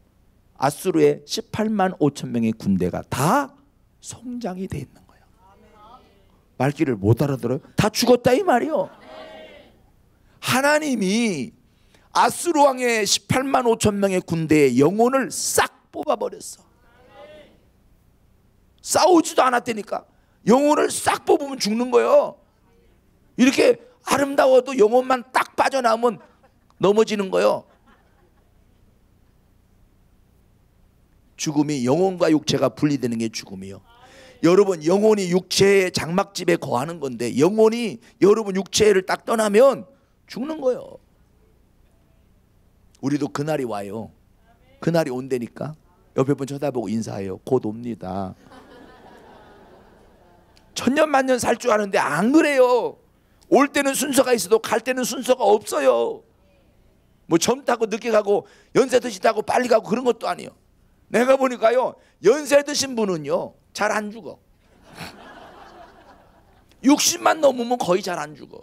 아수르의 18만 5천 명의 군대가 다 성장이 돼 있는 거예요. 말귀를 못 알아들어요? 다 죽었다 이 말이요. 하나님이 아수르 왕의 18만 5천 명의 군대의 영혼을 싹 뽑아버렸어. 싸우지도 않았다니까. 영혼을 싹 뽑으면 죽는 거예요. 이렇게 아름다워도 영혼만 딱 빠져나오면 넘어지는 거예요. 죽음이 영혼과 육체가 분리되는 게 죽음이요. 여러분 영혼이 육체의 장막집에 거하는 건데 영혼이 여러분 육체를 딱 떠나면 죽는 거예요. 우리도 그날이 와요. 그날이 온다니까. 옆에 분 쳐다보고 인사해요. 곧 옵니다. 천년만년 살 줄 아는데 안 그래요. 올 때는 순서가 있어도 갈 때는 순서가 없어요. 뭐 젊다고 늦게 가고 연세 드시다고 빨리 가고 그런 것도 아니에요. 내가 보니까요 연세 드신 분은요 잘 안 죽어. 60만 넘으면 거의 잘 안 죽어.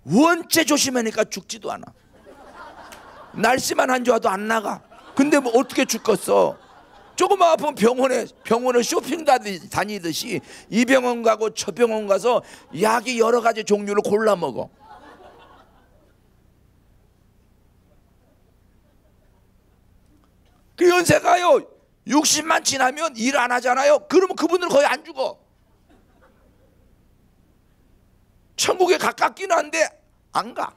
원체 조심하니까 죽지도 않아. 날씨만 안 좋아도 안 나가. 근데 뭐 어떻게 죽겠어. 조금만 아프면 병원에 쇼핑 다니듯이 이 병원 가고 저 병원 가서 약이 여러 가지 종류를 골라 먹어. 그 연세가요 60만 지나면 일 안 하잖아요. 그러면 그분들 거의 안 죽어. 천국에 가깝기는 한데 안 가.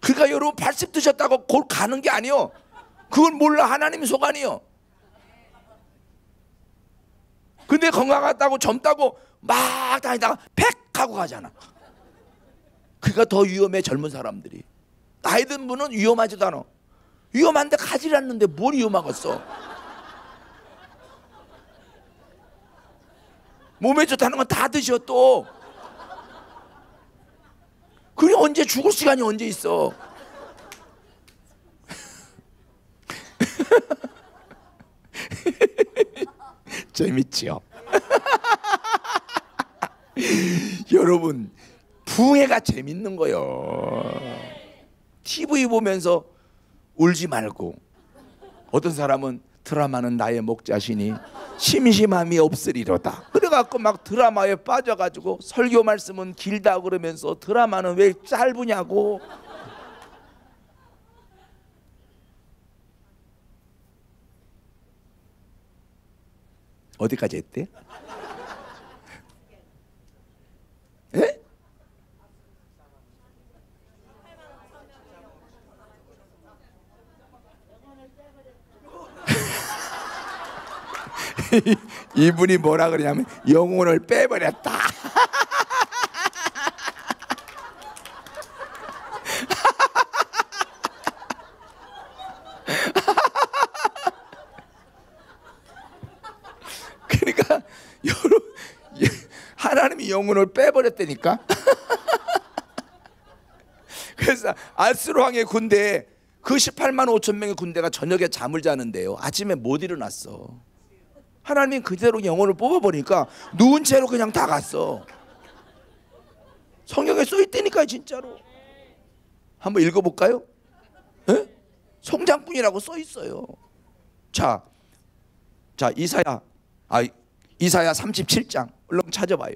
그러니까 여러분 80 드셨다고 곧 가는 게 아니요. 그건 몰라. 하나님 소관이요. 근데 건강하다고 젊다고 막 다니다가 팩 하고 가잖아. 그러니까 더 위험해. 젊은 사람들이. 나이 든 분은 위험하지도 않아. 위험한데 가지 않는데 뭘 위험하겠어. 몸에 좋다는 건 다 드셔 또. 그래 언제 죽을 시간이 언제 있어. 재밌지요. 여러분, 부흥회가 재밌는 거요. TV 보면서 울지 말고, 어떤 사람은 드라마는 나의 목자시니 심심함이 없으리로다. 그래갖고 막 드라마에 빠져가지고 설교 말씀은 길다 그러면서 드라마는 왜 짧으냐고. 어디까지 했대? 예? 이분이 뭐라 그러냐면 영혼을 빼버렸다. 그러니까 여러분, 하나님이 영혼을 빼버렸다니까. 그래서 아수르 왕의 군대에 그 18만 5천 명의 군대가 저녁에 잠을 자는데요, 아침에 못 일어났어. 하나님이 그대로 영혼을 뽑아버리니까 누운 채로 그냥 다 갔어. 성경에 써있다니까요, 진짜로. 한번 읽어볼까요? 에? 성장뿐이라고 써있어요. 자, 이사야 37장 얼른 찾아봐요.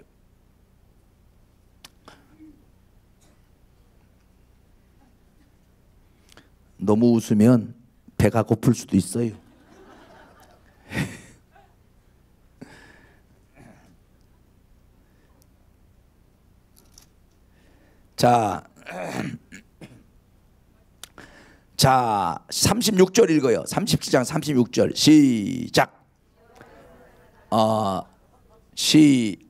너무 웃으면 배가 고플 수도 있어요. 자, 36절 읽어요. 37장 36절 시작.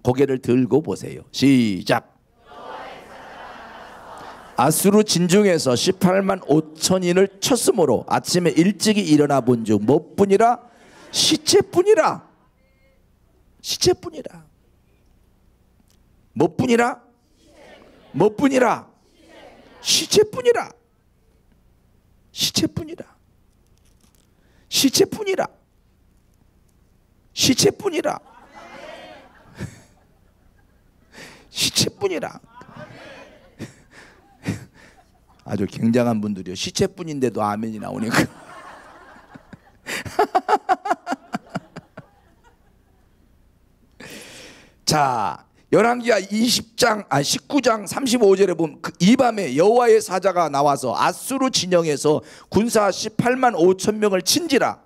고개를 들고 보세요. 시작. 아수르 진중에서 18만 5천인을 쳤으므로 아침에 일찍이 일어나 본즉 뭐뿐이라? 시체뿐이라. 시체뿐이라. 뭐뿐이라? 뭐뿐이라? 시체뿐이라. 시체뿐이라. 시체뿐이라. 시체뿐이라. 시체뿐이라. 아주 굉장한 분들이요. 시체뿐인데도 아멘이 나오니까. 자, 열왕기하 19장 35절에 보면 이 밤에 여호와의 사자가 나와서 아수르 진영에서 군사 18만 5천 명을 친지라.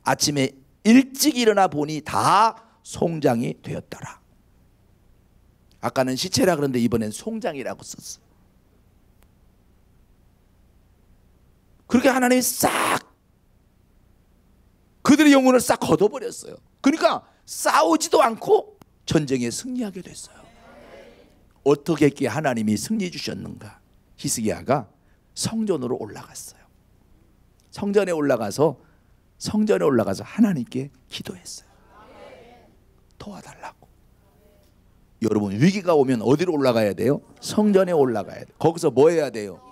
아침에 일찍 일어나 보니 다 송장이 되었더라. 아까는 시체라 그런데 이번엔 송장이라고 썼어. 그렇게 하나님이 싹 그들의 영혼을 싹 걷어버렸어요. 그러니까 싸우지도 않고 전쟁에 승리하게 됐어요. 어떻게 했기에 하나님이 승리 주셨는가? 히스기야가 성전으로 올라갔어요. 성전에 올라가서 하나님께 기도했어요. 도와달라고. 여러분, 위기가 오면 어디로 올라가야 돼요? 성전에 올라가야 돼요. 거기서 뭐 해야 돼요?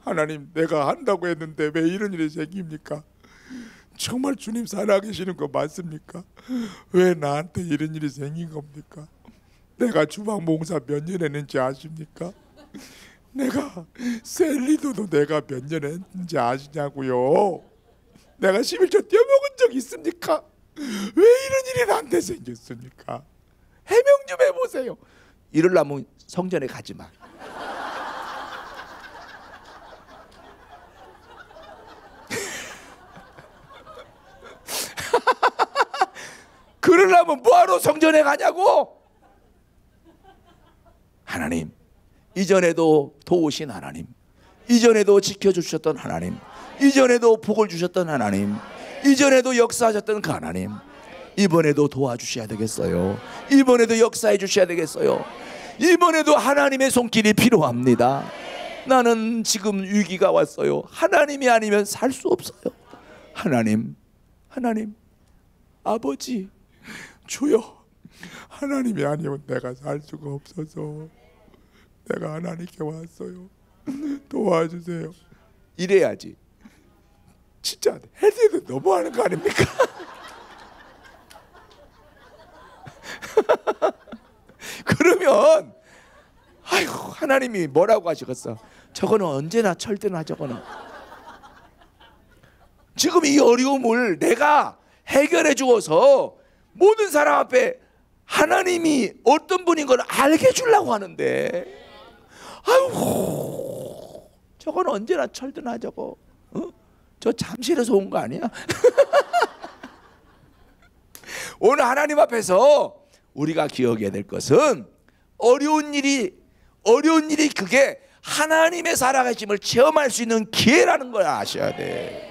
하나님, 내가 한다고 했는데 왜 이런 일이 생깁니까? 정말 주님 살아계시는 거 맞습니까? 왜 나한테 이런 일이 생긴 겁니까? 내가 주방 봉사 몇 년 했는지 아십니까? 내가 셀리도도 내가 몇 년 했는지 아시냐고요? 내가 11조 떼어먹은 적 있습니까? 왜 이런 일이 나한테 생겼습니까? 해명 좀 해보세요. 이러려면 성전에 가지 마. 그러려면 뭐하러 성전에 가냐고? 하나님, 이전에도 도우신 하나님, 이전에도 지켜주셨던 하나님, 이전에도 복을 주셨던 하나님, 이전에도 역사하셨던 그 하나님, 이번에도 도와주셔야 되겠어요. 이번에도 역사해 주셔야 되겠어요. 이번에도 하나님의 손길이 필요합니다. 나는 지금 위기가 왔어요. 하나님이 아니면 살 수 없어요. 하나님, 아버지, 주여, 하나님이 아니면 내가 살 수가 없어서 내가 하나님께 왔어요. 도와주세요. 이래야지. 진짜 헤드도 너무하는 거 아닙니까? 그러면 아이고 하나님이 뭐라고 하시겠어? 저거는 언제나 철드나 저거는. 지금 이 어려움을 내가 해결해 주어서 모든 사람 앞에 하나님이 어떤 분인 걸 알게 해주려고 하는데, 아이고 저건 언제나 철드나 저거. 저 잠실에서 온 거 아니야? 오늘 하나님 앞에서 우리가 기억해야 될 것은 어려운 일이 그게 하나님의 살아계심을 체험할 수 있는 기회라는 걸 아셔야 돼.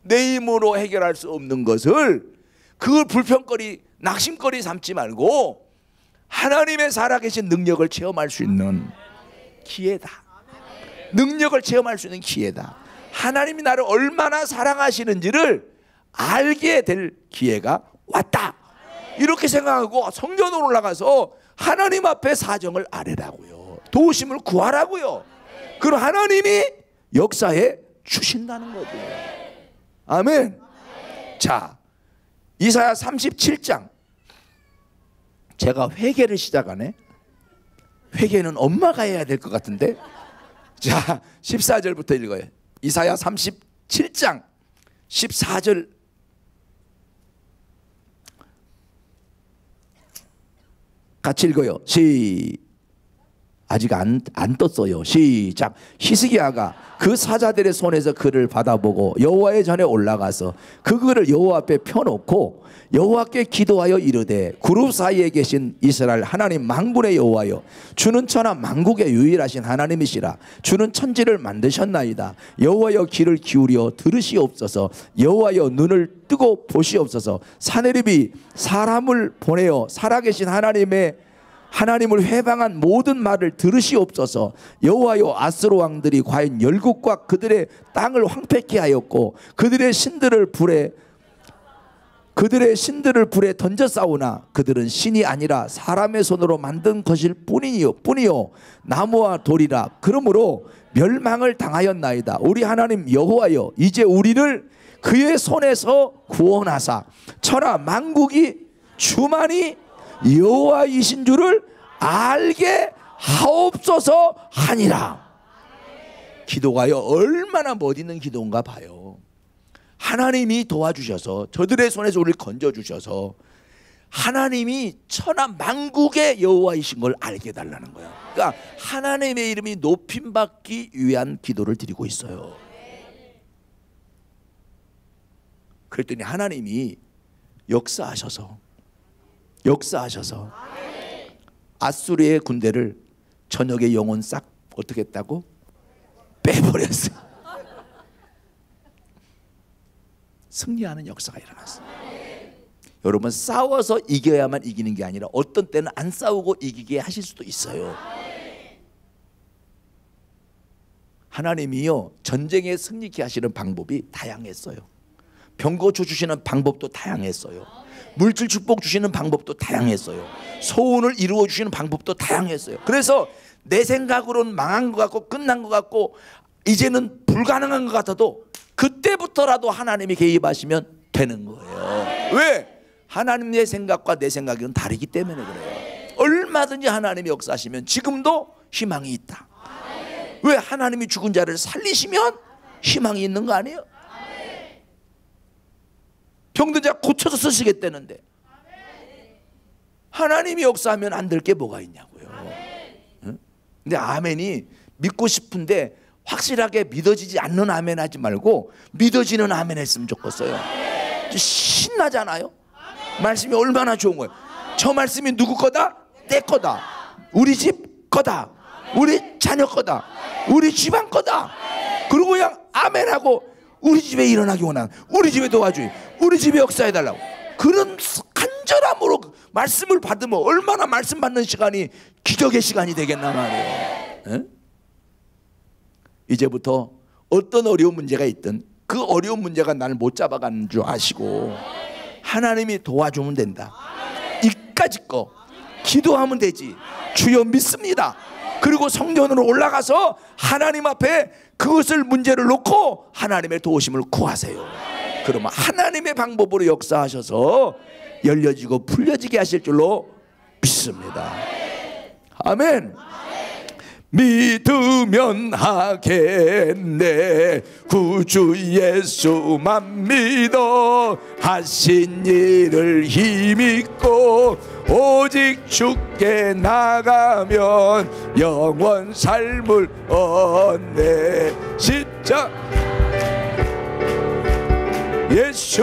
내 힘으로 해결할 수 없는 것을 그걸 불평거리 낙심거리 삼지 말고 하나님의 살아계신 능력을 체험할 수 있는 기회다. 능력을 체험할 수 있는 기회다. 하나님이 나를 얼마나 사랑하시는지를 알게 될 기회가 왔다. 이렇게 생각하고 성전으로 올라가서 하나님 앞에 사정을 아뢰라고요. 도우심을 구하라고요. 그럼 하나님이 역사에 주신다는 거죠. 아멘. 자, 이사야 37장. 제가 회개를 시작하네. 회개는 엄마가 해야 될 것 같은데. 자, 14절부터 읽어요. 이사야 37장 14절. 같이 읽어요. 아직 안 떴어요. 시작. 히스기야가 그 사자들의 손에서 그를 받아보고 여호와의 전에 올라가서 그 글을 여호와 앞에 펴놓고 여호와께 기도하여 이르되 그룹 사이에 계신 이스라엘 하나님 만군의 여호와여, 주는 천하 만국의 유일하신 하나님이시라. 주는 천지를 만드셨나이다. 여호와여 귀를 기울여 들으시옵소서. 여호와여 눈을 뜨고 보시옵소서. 사내립이 사람을 보내어 살아계신 하나님을 회방한 모든 말을 들으시옵소서. 여호와여, 아스로 왕들이 과연 열국과 그들의 땅을 황폐케 하였고 그들의 신들을 불에 던져 싸우나 그들은 신이 아니라 사람의 손으로 만든 것일 뿐이요 나무와 돌이라. 그러므로 멸망을 당하였나이다. 우리 하나님 여호와여, 이제 우리를 그의 손에서 구원하사 천하 만국이 주만이 여호와이신 줄을 알게 하옵소서 하니라. 기도가요 얼마나 멋있는 기도인가 봐요. 하나님이 도와주셔서 저들의 손에서 우리를 건져주셔서 하나님이 천하 만국의 여호와이신 걸 알게 해달라는 거야. 그러니까 하나님의 이름이 높임받기 위한 기도를 드리고 있어요. 그랬더니 하나님이 역사하셔서 아수르의 군대를 저녁에 영혼 싹 어떻게 했다고? 빼버렸어요. 승리하는 역사가 일어났어요. 여러분, 싸워서 이겨야만 이기는 게 아니라 어떤 때는 안 싸우고 이기게 하실 수도 있어요. 하나님이요 전쟁에 승리케 하시는 방법이 다양했어요. 병고쳐 주시는 방법도 다양했어요. 물질 축복 주시는 방법도 다양했어요. 소원을 이루어 주시는 방법도 다양했어요. 그래서 내 생각으로는 망한 것 같고 끝난 것 같고 이제는 불가능한 것 같아도 그때부터라도 하나님이 개입하시면 되는 거예요. 왜? 하나님의 생각과 내 생각은 다르기 때문에 그래요. 얼마든지 하나님이 역사하시면 지금도 희망이 있다. 왜? 하나님이 죽은 자를 살리시면 희망이 있는 거 아니에요? 병든 자 고쳐서 쓰시겠다는데 하나님이 역사하면 안 될 게 뭐가 있냐고요. 응? 근데 아멘이 믿고 싶은데 확실하게 믿어지지 않는 아멘 하지 말고 믿어지는 아멘 했으면 좋겠어요. 신나잖아요. 말씀이 얼마나 좋은 거예요. 저 말씀이 누구 거다? 내 거다. 우리 집 거다. 우리 자녀 거다. 우리 집안 거다. 그리고 그냥 아멘하고 우리 집에 일어나기 원하는, 우리 집에 도와주기, 우리 집에 역사해달라고 그런 간절함으로 말씀을 받으면 얼마나 말씀 받는 시간이 기적의 시간이 되겠나 말이에요. 응? 이제부터 어떤 어려운 문제가 있든 그 어려운 문제가 나를 못 잡아가는 줄 아시고 하나님이 도와주면 된다. 이까짓 거 기도하면 되지. 주여 믿습니다. 그리고 성전으로 올라가서 하나님 앞에 그것을 문제를 놓고 하나님의 도우심을 구하세요. 그러면 하나님의 방법으로 역사하셔서 열려지고 풀려지게 하실 줄로 믿습니다. 아멘. 믿으면 하겠네. 구주 예수만 믿어 하신 일을 힘입고 오직 주께 나가면 영원 삶을 얻네. 십자 예수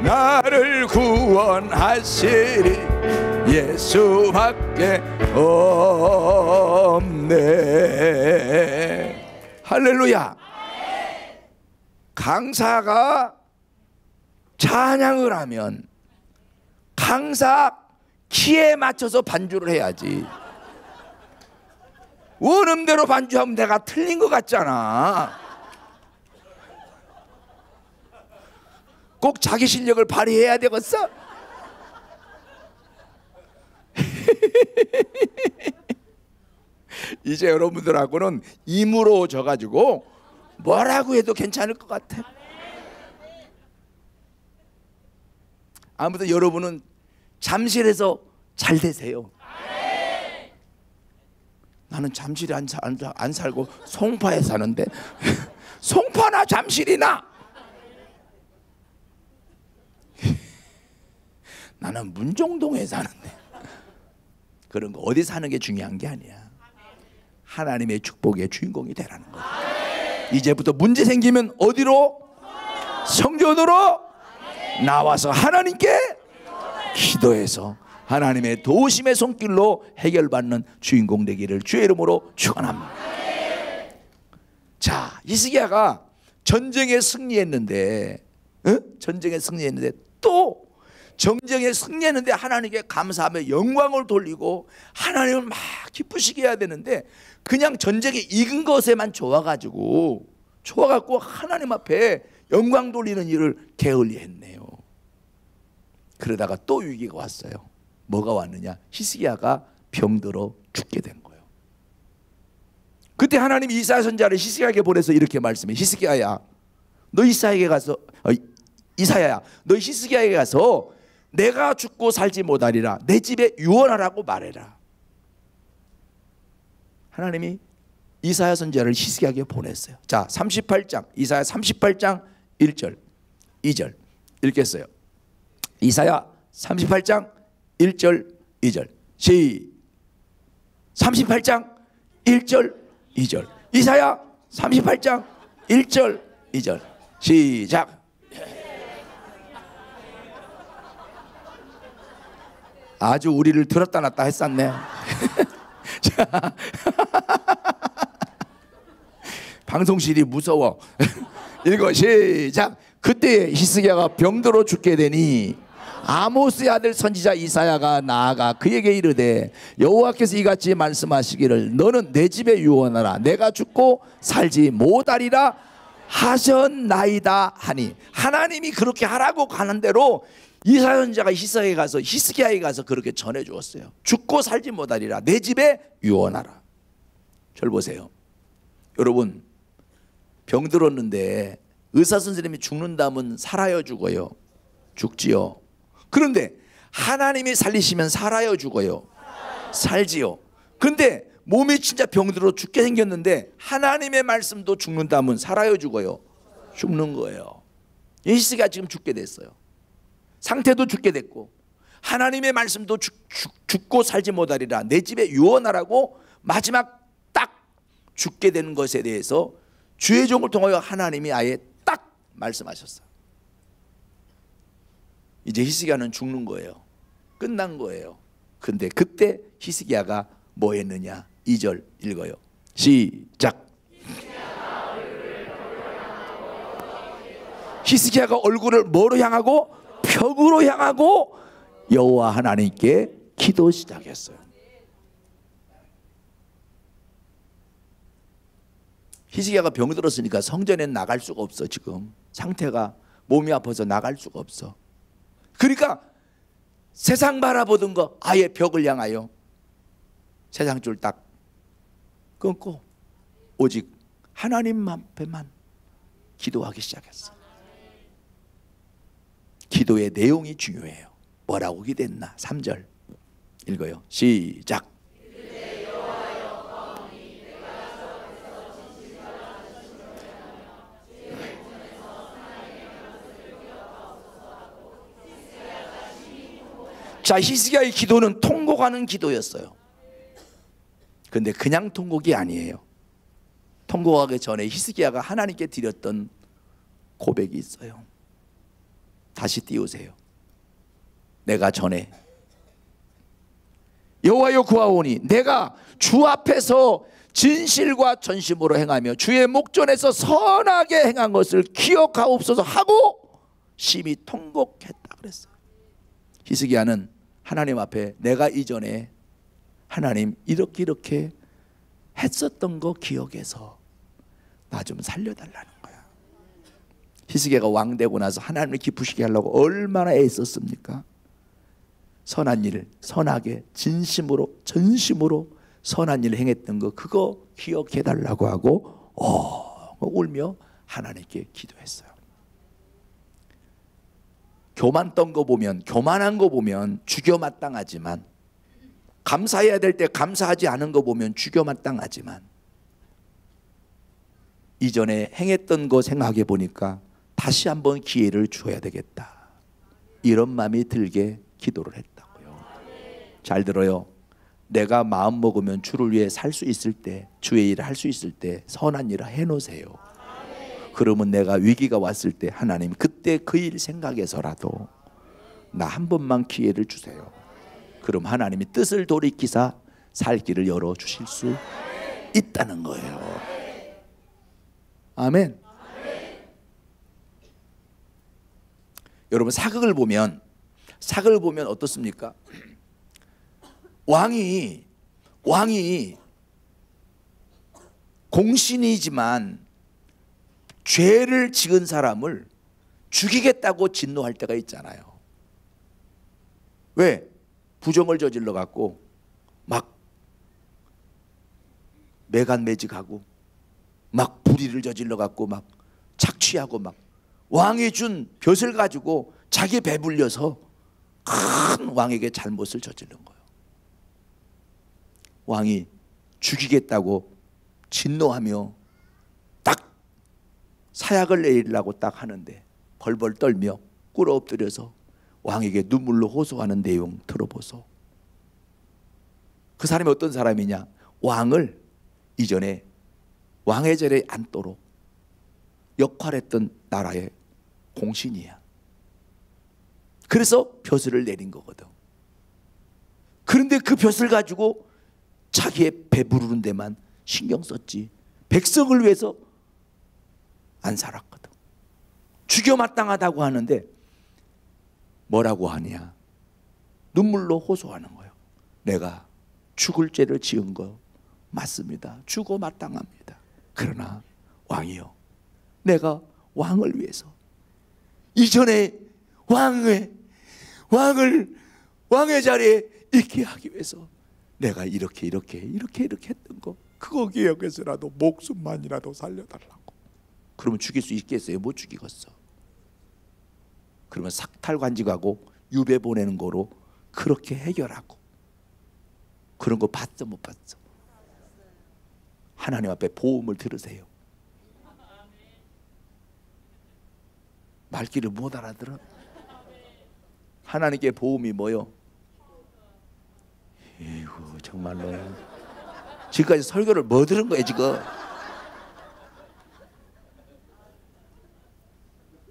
나를 구원하시리. 예수밖에 없네. 할렐루야. 강사가 찬양을 하면 강사 키에 맞춰서 반주를 해야지. 원음대로 반주하면 내가 틀린 것 같잖아. 꼭 자기 실력을 발휘해야 되겠어? 이제 여러분들하고는 임으로 져가지고 뭐라고 해도 괜찮을 것 같아. 아무튼 여러분은 잠실에서 잘 되세요. 나는 잠실에 안 살고 송파에 사는데 송파나 잠실이나 나는 문종동에 사는데. 그런 거 어디 사는 게 중요한 게 아니야. 하나님의 축복의 주인공이 되라는 거야. 이제부터 문제 생기면 어디로? 성전으로 나와서 하나님께 기도해서 하나님의 도우심의 손길로 해결받는 주인공 되기를 주의 이름으로 축원합니다. 자, 히스기야가 전쟁에 승리했는데, 전쟁에 승리했는데 또 전쟁에 승리했는데 하나님께 감사하며 영광을 돌리고 하나님을 막 기쁘시게 해야 되는데 그냥 전쟁에 이긴 것에만 좋아가지고 하나님 앞에 영광 돌리는 일을 게을리했네요. 그러다가 또 위기가 왔어요. 뭐가 왔느냐? 히스기야가 병들어 죽게 된 거예요. 그때 하나님이 이사야 선지자를 히스기야에게 보내서 이렇게 말씀해. 히스기야야, 너 이사야에게 가서 이사야야, 너 히스기야에게 가서 내가 죽고 살지 못하리라 내 집에 유언하라고 말해라. 하나님이 이사야 선지자를 히스기야에게 보냈어요. 자, 38장 이사야 38장 1절 2절 읽겠어요. 이사야 38장 1절 2절 38장 1절 2절 이사야 38장 1절 2절 시작. 아주 우리를 들었다 놨다 했었네. 자, 방송실이 무서워. 읽어 시작. 그때 히스기야가 병들어 죽게 되니 아모스의 아들 선지자 이사야가 나아가 그에게 이르되 여호와께서 이같이 말씀하시기를 너는 내 집에 유언하라 내가 죽고 살지 못하리라 하셨나이다 하니, 하나님이 그렇게 하라고 가는 대로 이사야 선지자가 히스기야에 가서 그렇게 전해 주었어요. 죽고 살지 못하리라 내 집에 유언하라. 절 보세요. 여러분, 병들었는데 의사 선생님이 죽는다면 살아요 죽어요? 죽지요. 그런데 하나님이 살리시면 살아요 죽어요? 살지요. 근데 몸이 진짜 병들어 죽게 생겼는데 하나님의 말씀도 죽는다면 살아요 죽어요? 죽는 거예요. 히스기야가 지금 죽게 됐어요. 상태도 죽게 됐고 하나님의 말씀도 죽고 살지 못하리라 내 집에 유언하라고 마지막 딱 죽게 되는 것에 대해서 주의 종을 통하여 하나님이 아예 딱 말씀하셨어요. 이제 히스기야는 죽는 거예요. 끝난 거예요. 근데 그때 히스기야가 뭐 했느냐? 2절 읽어요. 시작. 히스기야가 얼굴을 뭐로 향하고? 벽으로 향하고 여호와 하나님께 기도 시작했어요. 히스기야가 병들었으니까 성전에 나갈 수가 없어. 지금 상태가 몸이 아파서 나갈 수가 없어. 그러니까 세상 바라보던 거 아예 벽을 향하여 세상 줄 딱 끊고 오직 하나님 앞에만 기도하기 시작했어. 기도의 내용이 중요해요. 뭐라고 기도했나? 3절 읽어요. 시작. 자, 히스기야의 기도는 통곡하는 기도였어요. 근데 그냥 통곡이 아니에요. 통곡하기 전에 히스기야가 하나님께 드렸던 고백이 있어요. 다시 띄우세요. 내가 전에 여호와여 구하오니 내가 주 앞에서 진실과 전심으로 행하며 주의 목전에서 선하게 행한 것을 기억하옵소서 하고 심히 통곡했다 그랬어요. 히스기야는 하나님 앞에 내가 이전에 하나님 이렇게 했었던 거 기억해서 나 좀 살려달라는 거야. 히스기야가 왕 되고 나서 하나님을 기쁘시게 하려고 얼마나 애썼습니까? 선한 일을 선하게 진심으로 전심으로 선한 일을 행했던 거 그거 기억해달라고 하고 울며 하나님께 기도했어요. 교만던 거 보면, 교만한 거 보면 죽여마땅하지만, 감사해야 될 때 감사하지 않은 거 보면 죽여마땅하지만, 이전에 행했던 거 생각해 보니까 다시 한번 기회를 줘야 되겠다, 이런 마음이 들게 기도를 했다고요. 잘 들어요. 내가 마음 먹으면 주를 위해 살 수 있을 때, 주의 일을 할 수 있을 때 선한 일을 해놓으세요. 그러면 내가 위기가 왔을 때 하나님 그때 그 일 생각해서라도 나 한 번만 기회를 주세요. 그럼 하나님이 뜻을 돌이키사 살 길을 열어주실 수 있다는 거예요. 아멘. 여러분 사극을 보면 어떻습니까? 왕이 공신이지만 죄를 지은 사람을 죽이겠다고 진노할 때가 있잖아요. 왜? 부정을 저질러 갖고 막 매간매직하고 막 불의를 저질러 갖고 막 착취하고 막 왕이 준 벼슬 가지고 자기 배불려서 큰 왕에게 잘못을 저지른 거예요. 왕이 죽이겠다고 진노하며 딱 사약을 내리려고 딱 하는데 벌벌 떨며 꿇어 엎드려서 왕에게 눈물로 호소하는 내용 들어보소. 그 사람이 어떤 사람이냐? 왕을 이전에 왕의 자리에 앉도록 역할했던 나라의 공신이야. 그래서 벼슬을 내린 거거든. 그런데 그 벼슬 가지고 자기의 배부르는 데만 신경 썼지 백성을 위해서 안 살았거든. 죽여마땅하다고 하는데 뭐라고 하냐? 눈물로 호소하는 거예요. 내가 죽을 죄를 지은 거 맞습니다. 죽어 마땅합니다. 그러나 왕이요, 내가 왕을 위해서 이전에 왕의 자리에 있게 하기 위해서 내가 이렇게 했던 거 그거 기억해서라도 목숨만이라도 살려달라고. 그러면 죽일 수 있겠어요? 못 죽이겠어. 그러면 삭탈관직하고 유배 보내는 거로 그렇게 해결하고. 그런 거 봤어 못 봤어? 하나님 앞에 보험을 들으세요. 말귀를 못 알아들어? 하나님께 보험이 뭐요? 에이구 정말로 지금까지 설교를 뭐 들은 거야 지금?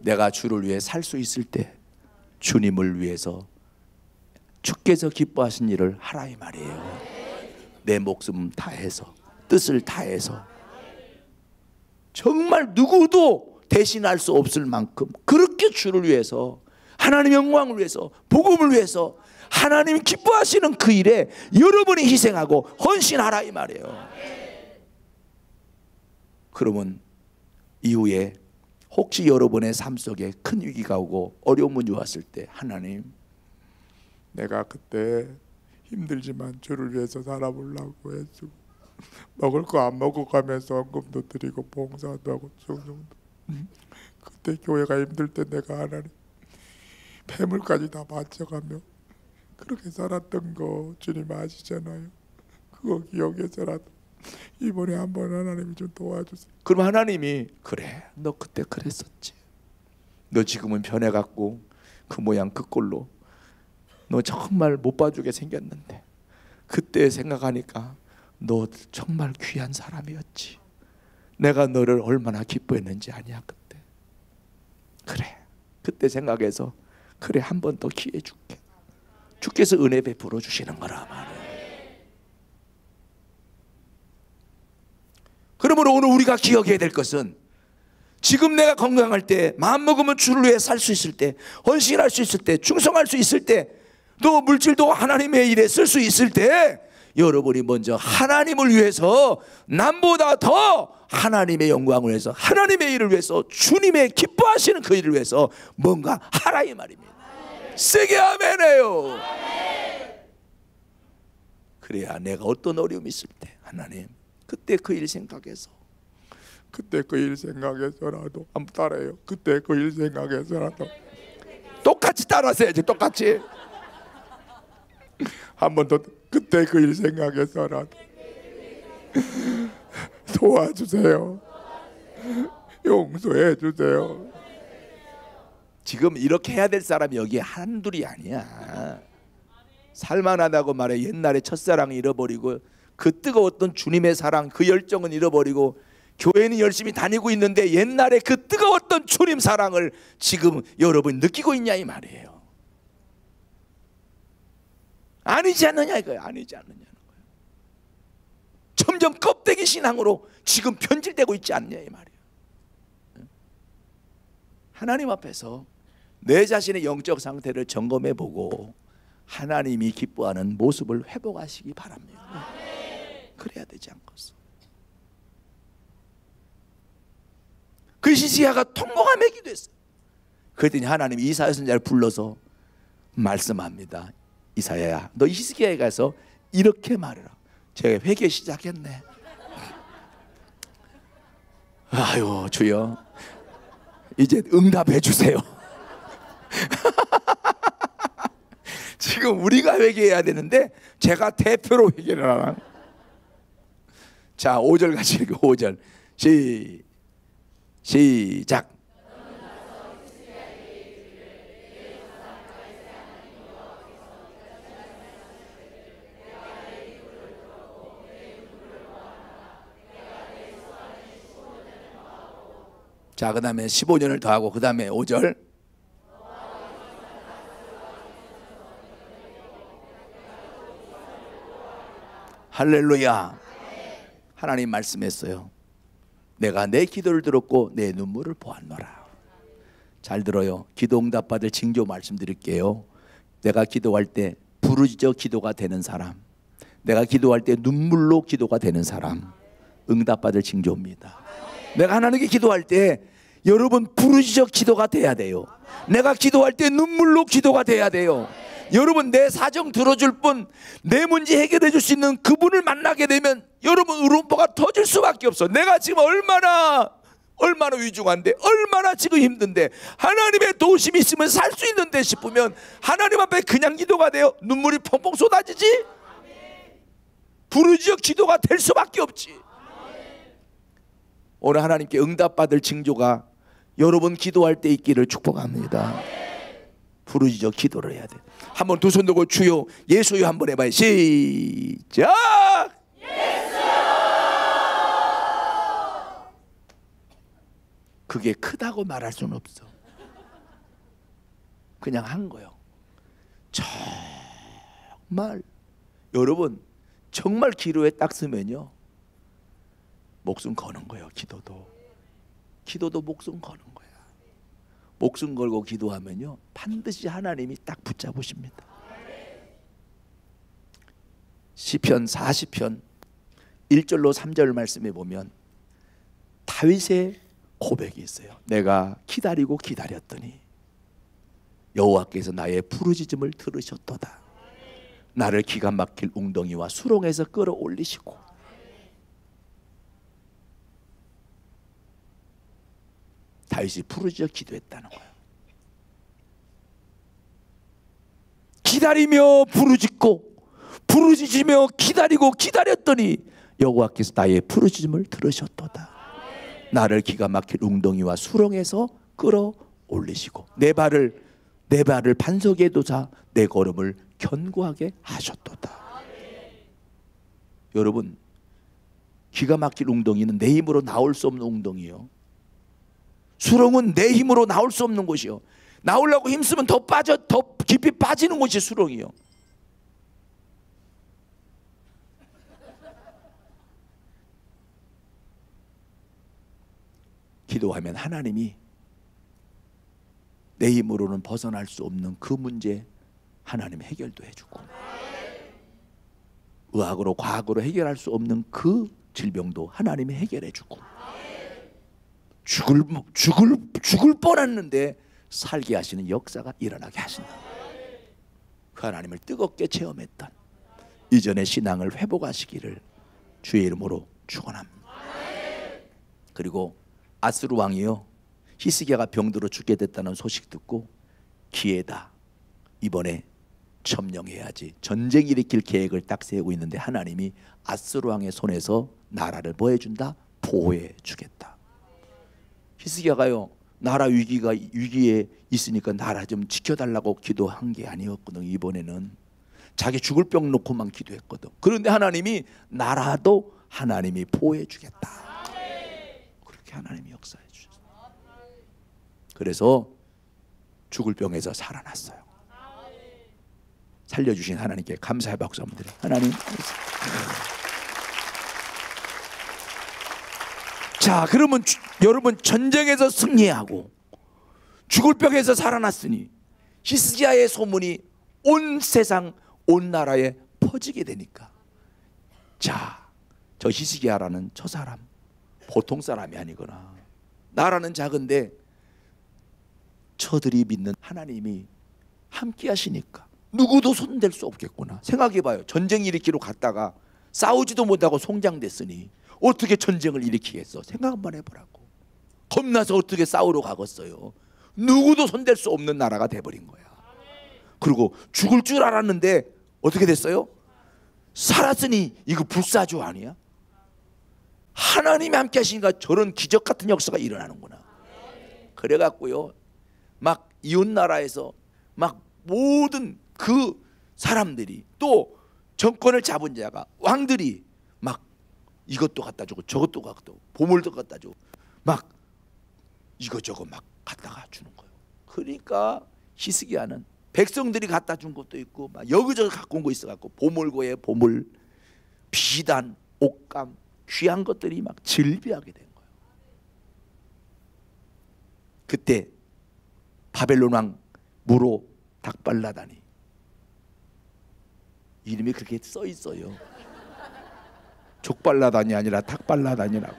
내가 주를 위해 살 수 있을 때 주님을 위해서 주께서 기뻐하신 일을 하라 이 말이에요. 내 목숨 다해서 뜻을 다해서 정말 누구도 대신할 수 없을 만큼 그렇게 주를 위해서 하나님 영광을 위해서 복음을 위해서 하나님 기뻐하시는 그 일에 여러분이 희생하고 헌신하라 이 말이에요. 그러면 이후에 혹시 여러분의 삶 속에 큰 위기가 오고 어려운 문제 왔을 때 하나님 내가 그때 힘들지만 주를 위해서 살아보려고 해주고 먹을 거 안 먹어가면서 헌금도 드리고 봉사도 하고 종종도 그때 교회가 힘들 때 내가 하나님 폐물까지 다 바쳐가며 그렇게 살았던 거 주님 아시잖아요. 그거 기억해서라도 이번에 한번 하나님이 좀 도와주세요. 그럼 하나님이 그래 너 그때 그랬었지. 너 지금은 변해갖고 그 모양 그 꼴로 너 정말 못 봐주게 생겼는데 그때 생각하니까 너 정말 귀한 사람이었지. 내가 너를 얼마나 기뻐했는지 아냐 그때. 그래 그때 생각해서 그래 한 번 더 기회 줄게. 주께서 은혜 베풀어 주시는 거라 말이에요. 그러므로 오늘 우리가 기억해야 될 것은 지금 내가 건강할 때 마음먹으면 주를 위해 살 수 있을 때 헌신할 수 있을 때 충성할 수 있을 때 또 물질도 하나님의 일에 쓸 수 있을 때 여러분이 먼저 하나님을 위해서 남보다 더 하나님의 영광을 위해서 하나님의 일을 위해서 주님의 기뻐하시는 그 일을 위해서 뭔가 하라 이 말입니다. 세게 아멘해요. 그래야 내가 어떤 어려움이 있을 때 하나님 그때 그 일 생각해서 그때 그 일 생각해서라도 한번 따라해요. 그때 그 일 생각해서라도 똑같이 따라서야지. 똑같이 한 번 더 그때 그 일 생각해서라도 도와주세요. 용서해 주세요. 지금 이렇게 해야 될 사람이 여기 한둘이 아니야. 살만하다고 말해. 옛날에 첫사랑을 잃어버리고 그 뜨거웠던 주님의 사랑 그 열정은 잃어버리고 교회는 열심히 다니고 있는데 옛날에 그 뜨거웠던 주님 사랑을 지금 여러분 느끼고 있냐 이 말이에요. 아니지 않느냐 이거예요. 아니지 않느냐는 거예요. 점점 껍데기 신앙으로 지금 변질되고 있지 않냐 이 말이에요. 하나님 앞에서 내 자신의 영적 상태를 점검해 보고 하나님이 기뻐하는 모습을 회복하시기 바랍니다. 그래야 되지 않겠어. 그 히스기야가 통곡하며 기도했어요. 그랬더니 하나님이 이사야 선지자를 불러서 말씀합니다. 이사야야 너 히스기야에 가서 이렇게 말해라. 제가 회개 시작했네. 아유 주여 이제 응답해 주세요. 지금 우리가 회개해야 되는데 제가 대표로 회개를 하나. 자 5절 같이 읽어. 5절 시작. 자 그 다음에 15년을 더하고 그 다음에 5절. 할렐루야. 하나님 말씀했어요. 내가 내 기도를 들었고 내 눈물을 보았노라. 잘 들어요. 기도 응답 받을 징조 말씀드릴게요. 내가 기도할 때 부르짖어 기도가 되는 사람, 내가 기도할 때 눈물로 기도가 되는 사람, 응답 받을 징조입니다. 내가 하나님께 기도할 때 여러분 부르짖어 기도가 돼야 돼요. 내가 기도할 때 눈물로 기도가 돼야 돼요. 여러분 내 사정 들어줄 분, 내 문제 해결해 줄 수 있는 그분을 만나게 되면 여러분 울음보가 터질 수밖에 없어. 내가 지금 얼마나 위중한데, 얼마나 지금 힘든데, 하나님의 도우심이 있으면 살 수 있는데 싶으면 하나님 앞에 그냥 기도가 돼요? 눈물이 펑펑 쏟아지지? 부르짖어 기도가 될 수밖에 없지. 오늘 하나님께 응답받을 징조가 여러분 기도할 때 있기를 축복합니다. 부르짖어 기도를 해야 돼. 한번 두 손 들고 주여 예수여 한번 해봐요. 시작. 그게 크다고 말할 수는 없어. 그냥 한 거요. 정말 여러분 정말 기도에 딱 쓰면요 목숨 거는 거예요. 기도도 목숨 거는 거야. 목숨 걸고 기도하면요 반드시 하나님이 딱 붙잡으십니다. 시편 40편 1절로 3절 말씀에 보면 다윗의 고백이 있어요. 내가 기다리고 기다렸더니 여호와께서 나의 부르짖음을 들으셨도다. 나를 기가 막힐 웅덩이와 수렁에서 끌어올리시고 다윗이 부르짖어 기도했다는 거예요. 기다리며 부르짖으며 기다리고 기다렸더니 여호와께서 나의 부르짖음을 들으셨도다. 나를 기가 막힐 웅덩이와 수렁에서 끌어올리시고 내 발을 반석에 둬사 내 걸음을 견고하게 하셨도다. 여러분, 기가 막힐 웅덩이는 내 힘으로 나올 수 없는 웅덩이요. 수렁은 내 힘으로 나올 수 없는 곳이요. 나오려고 힘쓰면 더 깊이 빠지는 곳이 수렁이요. 기도하면 하나님이 내 힘으로는 벗어날 수 없는 그 문제 하나님 해결도 해주고, 의학으로 과학으로 해결할 수 없는 그 질병도 하나님이 해결해주고, 죽을 뻔했는데 살게 하시는 역사가 일어나게 하신다. 그 하나님을 뜨겁게 체험했던 이전의 신앙을 회복하시기를 주의 이름으로 축원합니다. 그리고 아스루 왕이요, 히스기야가 병들어 죽게 됐다는 소식 듣고 기회다, 이번에 점령해야지, 전쟁 일으킬 계획을 딱 세우고 있는데 하나님이 아스루 왕의 손에서 나라를 뭐 해준다? 보호해 주겠다. 히스기야가요, 나라 위기에 있으니까 나라 좀 지켜달라고 기도한 게 아니었거든. 이번에는 자기 죽을 병 놓고만 기도했거든. 그런데 하나님이 나라도 하나님이 보호해 주겠다. 그렇게 하나님이 역사해 주셨어요. 그래서 죽을 병에서 살아났어요. 살려주신 하나님께 감사의 박수 한번 드려요. 하나님. 자, 그러면 여러분, 전쟁에서 승리하고 죽을 병에서 살아났으니 히스기야의 소문이 온 세상, 온 나라에 퍼지게 되니까, 자, 저 히스기야라는 저 사람 보통 사람이 아니구나. 나라는 작은데 저들이 믿는 하나님이 함께 하시니까 누구도 손댈 수 없겠구나. 생각해봐요. 전쟁 일으키러 갔다가 싸우지도 못하고 송장됐으니 어떻게 전쟁을 일으키겠어? 생각 한번 해보라고. 겁나서 어떻게 싸우러 가겠어요? 누구도 손댈 수 없는 나라가 돼버린 거야. 그리고 죽을 줄 알았는데 어떻게 됐어요? 살았으니 이거 불사조 아니야? 하나님이 함께 하시니까 저런 기적 같은 역사가 일어나는구나. 그래갖고요, 막 이웃 나라에서 막 모든 그 사람들이, 또 정권을 잡은 자가, 왕들이 막 이것도 갖다 주고 저것도 갖다 주고 보물도 갖다 주고 막 이거저거 막 갖다가 주는 거예요. 그러니까 히스기야는 백성들이 갖다 준 것도 있고 막 여기저기 갖고 온 거 있어갖고 보물고에 보물, 비단, 옷감, 귀한 것들이 막 즐비하게 된 거예요. 그때 바벨론 왕 무로 닥발라다니, 이름이 그렇게 써 있어요. 족발라다니 아니라 닥발라다니라고.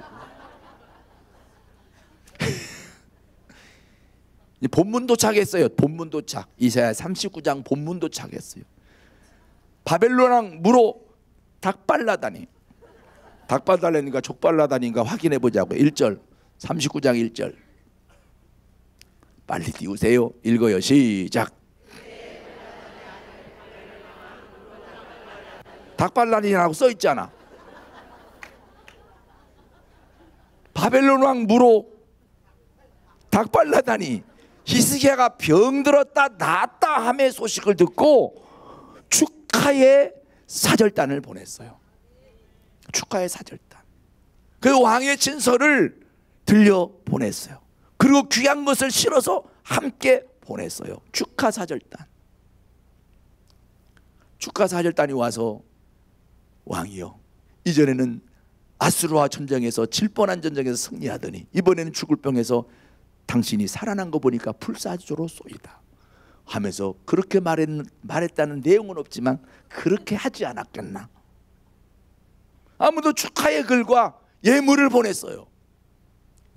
본문 도착했어요. 본문 도착. 이사야 39장 본문 도착했어요. 바벨론 왕 무로 닥발라다니, 닭발달라니까 족발라다니까 확인해 보자고. 1절, 39장 1절. 빨리 띄우세요. 읽어요. 시작. 닭발라다니라고 써 있잖아. 바벨론 왕 무로 닭발라다니, 히스기야가 병들었다 낫다 함의 소식을 듣고 축하의 사절단을 보냈어요. 축하의 사절단. 그 왕의 친서를 들려 보냈어요. 그리고 귀한 것을 실어서 함께 보냈어요. 축하 사절단. 축하 사절단이 와서, 왕이요, 이전에는 아수르와 전쟁에서 질 뻔한 전쟁에서 승리하더니 이번에는 죽을 병에서 당신이 살아난 거 보니까 불사조로소이다 하면서 그렇게 말했다는 내용은 없지만 그렇게 하지 않았겠나. 아무도 축하의 글과 예물을 보냈어요.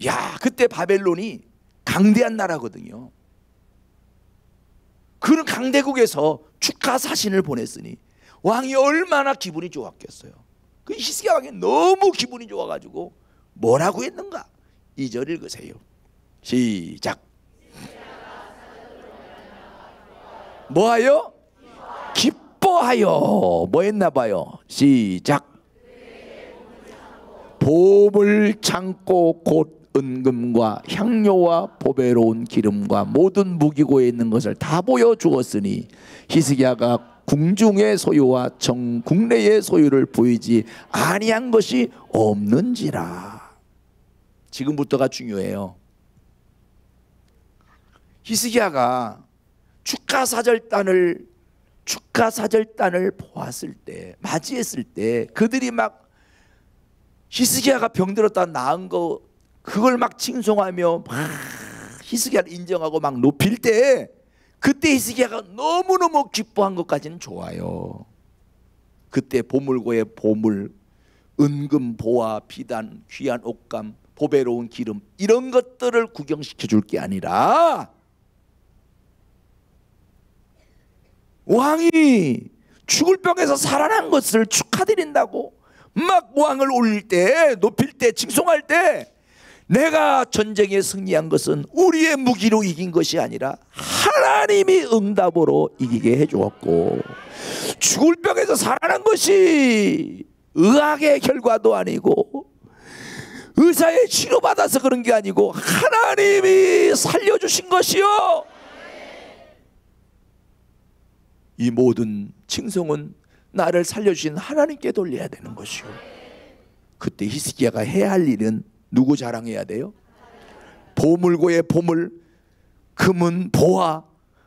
야, 그때 바벨론이 강대한 나라거든요. 그런 강대국에서 축하 사신을 보냈으니 왕이 얼마나 기분이 좋았겠어요. 그 히스기야 왕이 너무 기분이 좋아가지고 뭐라고 했는가? 2절 읽으세요. 시작. 뭐하여? 기뻐하여 뭐 했나 봐요. 시작. 보물 창고 곧 은금과 향료와 보배로운 기름과 모든 무기고에 있는 것을 다 보여주었으니 히스기야가 궁중의 소유와 국내의 소유를 보이지 아니한 것이 없는지라. 지금부터가 중요해요. 히스기야가 축하사절단을 보았을 때, 맞이했을 때 그들이 막 히스기야가 병들었다 나은 거 그걸 막 칭송하며 막 히스기야를 인정하고 막 높일 때, 그때 히스기야가 너무너무 기뻐한 것까지는 좋아요. 그때 보물고의 보물, 은금, 보화, 비단, 귀한 옷감, 보배로운 기름, 이런 것들을 구경시켜 줄 게 아니라 왕이 죽을 병에서 살아난 것을 축하드린다고 막 왕을 올릴 때, 높일 때, 칭송할 때, 내가 전쟁에 승리한 것은 우리의 무기로 이긴 것이 아니라 하나님이 응답으로 이기게 해주었고, 죽을 병에서 살아난 것이 의학의 결과도 아니고 의사의 치료받아서 그런 게 아니고 하나님이 살려주신 것이요. 이 모든 칭송은 나를 살려주신 하나님께 돌려야 되는 것이요. 그때 히스기야가 해야 할 일은 누구 자랑해야 돼요? 보물고의 보물, 금은 보화,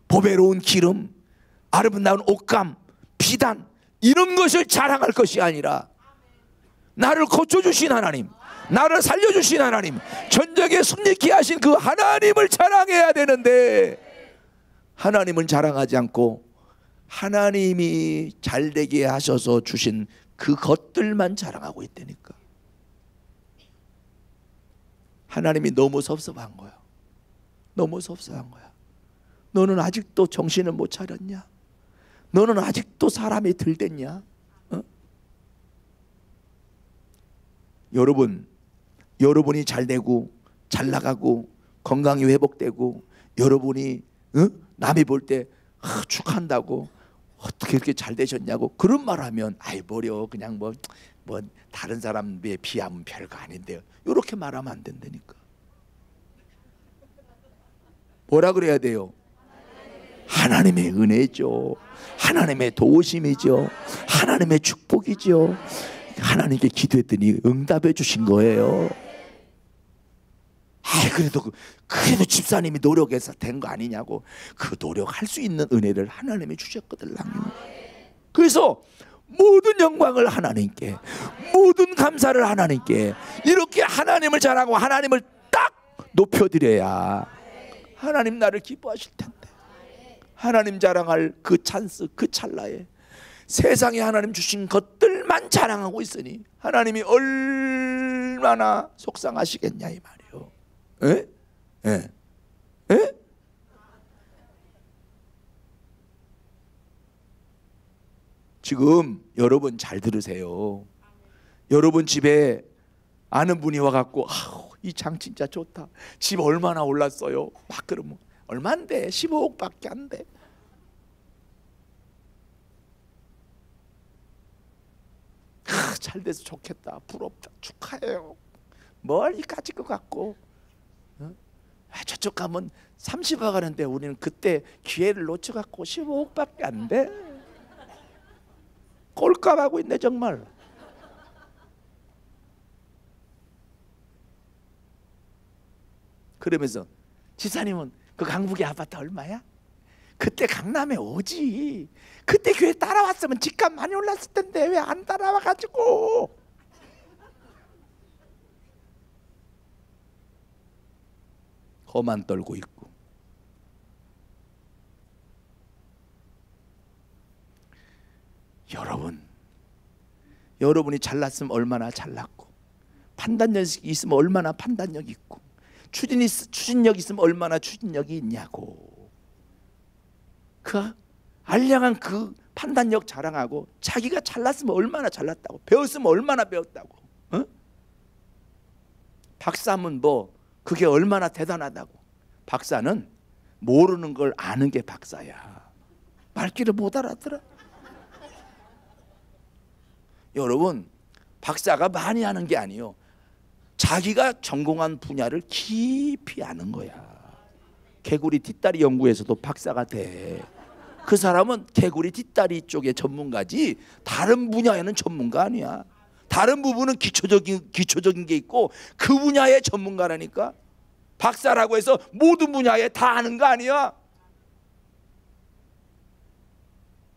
보배로운 기름, 아름다운 옷감, 비단, 이런 것을 자랑할 것이 아니라 나를 고쳐주신 하나님, 나를 살려주신 하나님, 전쟁에 승리케 하신 그 하나님을 자랑해야 되는데, 하나님은 자랑하지 않고 하나님이 잘되게 하셔서 주신 그 것들만 자랑하고 있다니까. 하나님이 너무 섭섭한 거야. 너무 섭섭한 거야. 너는 아직도 정신을 못 차렸냐? 너는 아직도 사람이 들댔냐? 어? 여러분이 잘 되고 잘 나가고 건강이 회복되고 여러분이 남이 볼 때 축한다고 어떻게 이렇게 잘 되셨냐고 그런 말하면 아이 버려 그냥 뭐 다른 사람에 비하면 별거 아닌데요. 이렇게 말하면 안 된다니까. 뭐라 그래야 돼요? 하나님의 은혜죠. 하나님의 도우심이죠. 하나님의 축복이죠. 하나님께 기도했더니 응답해 주신 거예요. 그래도 집사님이 노력해서 된 거 아니냐고. 그 노력할 수 있는 은혜를 하나님이 주셨거든요. 그래서 모든 영광을 하나님께, 모든 감사를 하나님께, 이렇게 하나님을 자랑하고 하나님을 딱 높여드려야 하나님 나를 기뻐하실 텐데. 하나님 자랑할 그 찬스, 그 찰나에 세상에 하나님 주신 것들만 자랑하고 있으니 하나님이 얼마나 속상하시겠냐 이 말이요. 에? 에? 에? 지금 여러분 잘 들으세요. 여러분 집에 아는 분이 와갖고 이 장 진짜 좋다. 집 얼마나 올랐어요? 막 그러면 얼마인데? 15억밖에 안 돼. 잘 돼서 좋겠다. 부럽다. 축하해요. 멀리 가질 것 같고 저쪽 가면 30억 하는데 우리는 그때 기회를 놓쳐갖고 15억밖에 안 돼. 꼴값하고 있네 정말. 그러면서 지사님은 그 강북의 아파트 얼마야? 그때 강남에 오지. 그때 교회 따라왔으면 집값 많이 올랐을 텐데 왜 안 따라와가지고. 거만 떨고 있고. 여러분이 잘났으면 얼마나 잘났고, 판단력이 있으면 얼마나 판단력 있고, 추진력 있으면 얼마나 추진력이 있냐고. 그 알량한 그 판단력 자랑하고 자기가 잘났으면 얼마나 잘났다고, 배웠으면 얼마나 배웠다고. 박사면 그게 얼마나 대단하다고. 박사는 모르는 걸 아는 게 박사야. 말귀를 못 알아들어. 여러분, 박사가 많이 하는 게 아니에요. 자기가 전공한 분야를 깊이 아는 거야. 개구리 뒷다리 연구에서도 박사가 돼. 그 사람은 개구리 뒷다리 쪽의 전문가지 다른 분야에는 전문가 아니야. 다른 부분은 기초적인 게 있고 그 분야의 전문가라니까. 박사라고 해서 모든 분야에 다 아는 거 아니야.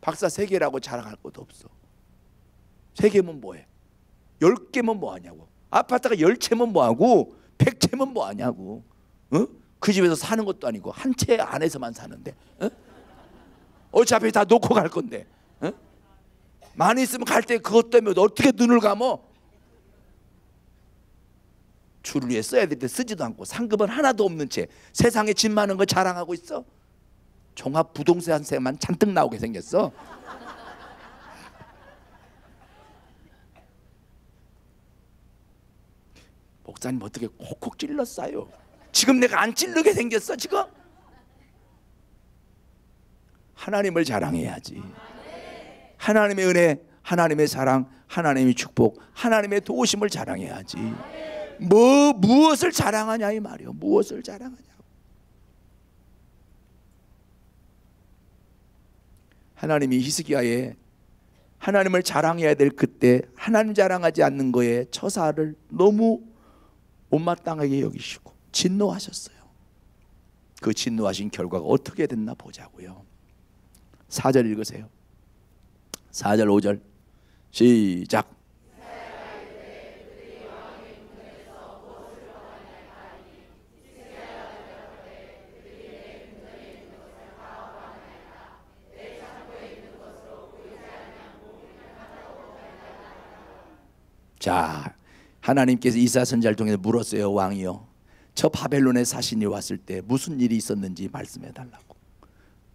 박사 3개라고 자랑할 것도 없어. 3개면 뭐해? 10개면 뭐하냐고. 아파트가 10채면 뭐하고 100채면 뭐하냐고. 그 집에서 사는 것도 아니고 한 채 안에서만 사는데 어차피 다 놓고 갈 건데 많이 있으면 갈 때 그것 때문에 어떻게 눈을 감어? 줄을 위해 써야 될 때 쓰지도 않고 상급은 하나도 없는 채 세상에 집 많은 거 자랑하고 있어? 종합부동산세만 잔뜩 나오게 생겼어. 목사님 어떻게 콕콕 찔렀어요? 지금 내가 안 찔르게 생겼어 지금? 하나님을 자랑해야지. 하나님의 은혜, 하나님의 사랑, 하나님의 축복, 하나님의 도우심을 자랑해야지. 무엇을 자랑하냐 이 말이요. 무엇을 자랑하냐. 하나님이 히스기야에 하나님을 자랑해야 될 그때 하나님 자랑하지 않는 거에 처사를 너무 못마땅하게 여기시고 진노하셨어요. 그 진노하신 결과가 어떻게 됐나 보자고요. 4절 읽으세요. 4절 5절 시작. 자, 하나님께서 이사야 선지자를 통해서 물었어요. 왕이요, 저 바벨론의 사신이 왔을 때 무슨 일이 있었는지 말씀해 달라고.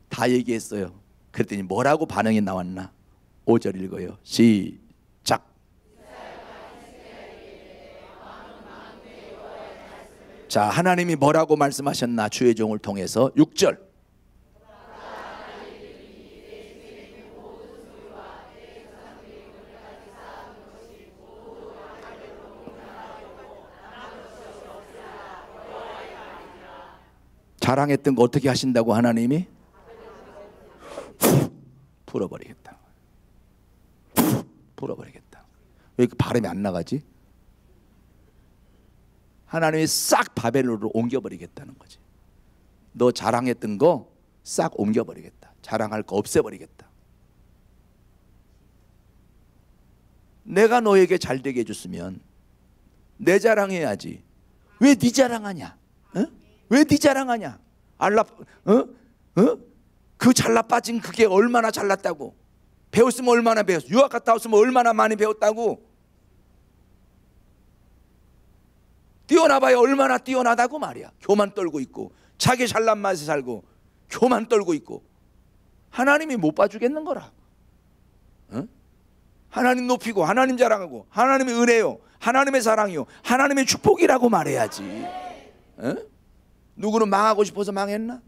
다 얘기했어요. 그랬더니 뭐라고 반응이 나왔나? 5절 읽어요. 시작. 자, 하나님이 뭐라고 말씀하셨나? 주의 종을 통해서 6절. 자랑했던 거 어떻게 하신다고? 하나님이 풀어버리겠다. 풀어버리겠다. 왜 그 발음이 안 나가지? 하나님이 싹 바벨론으로 옮겨버리겠다는 거지. 너 자랑했던 거 싹 옮겨버리겠다. 자랑할 거 없애버리겠다. 내가 너에게 잘되게 해줬으면 내 자랑해야지. 왜 네 자랑하냐? 왜 네 자랑하냐? 그 잘나 빠진 그게 얼마나 잘났다고. 배웠으면 얼마나 배웠어. 유학 갔다 왔으면 얼마나 많이 배웠다고. 뛰어나봐야 얼마나 뛰어나다고 말이야. 교만 떨고 있고 자기 잘난 맛에 살고 교만 떨고 있고. 하나님이 못 봐주겠는 거라. 하나님 높이고 하나님 자랑하고 하나님의 은혜요, 하나님의 사랑이요, 하나님의 축복이라고 말해야지. 누구는 망하고 싶어서 망했나?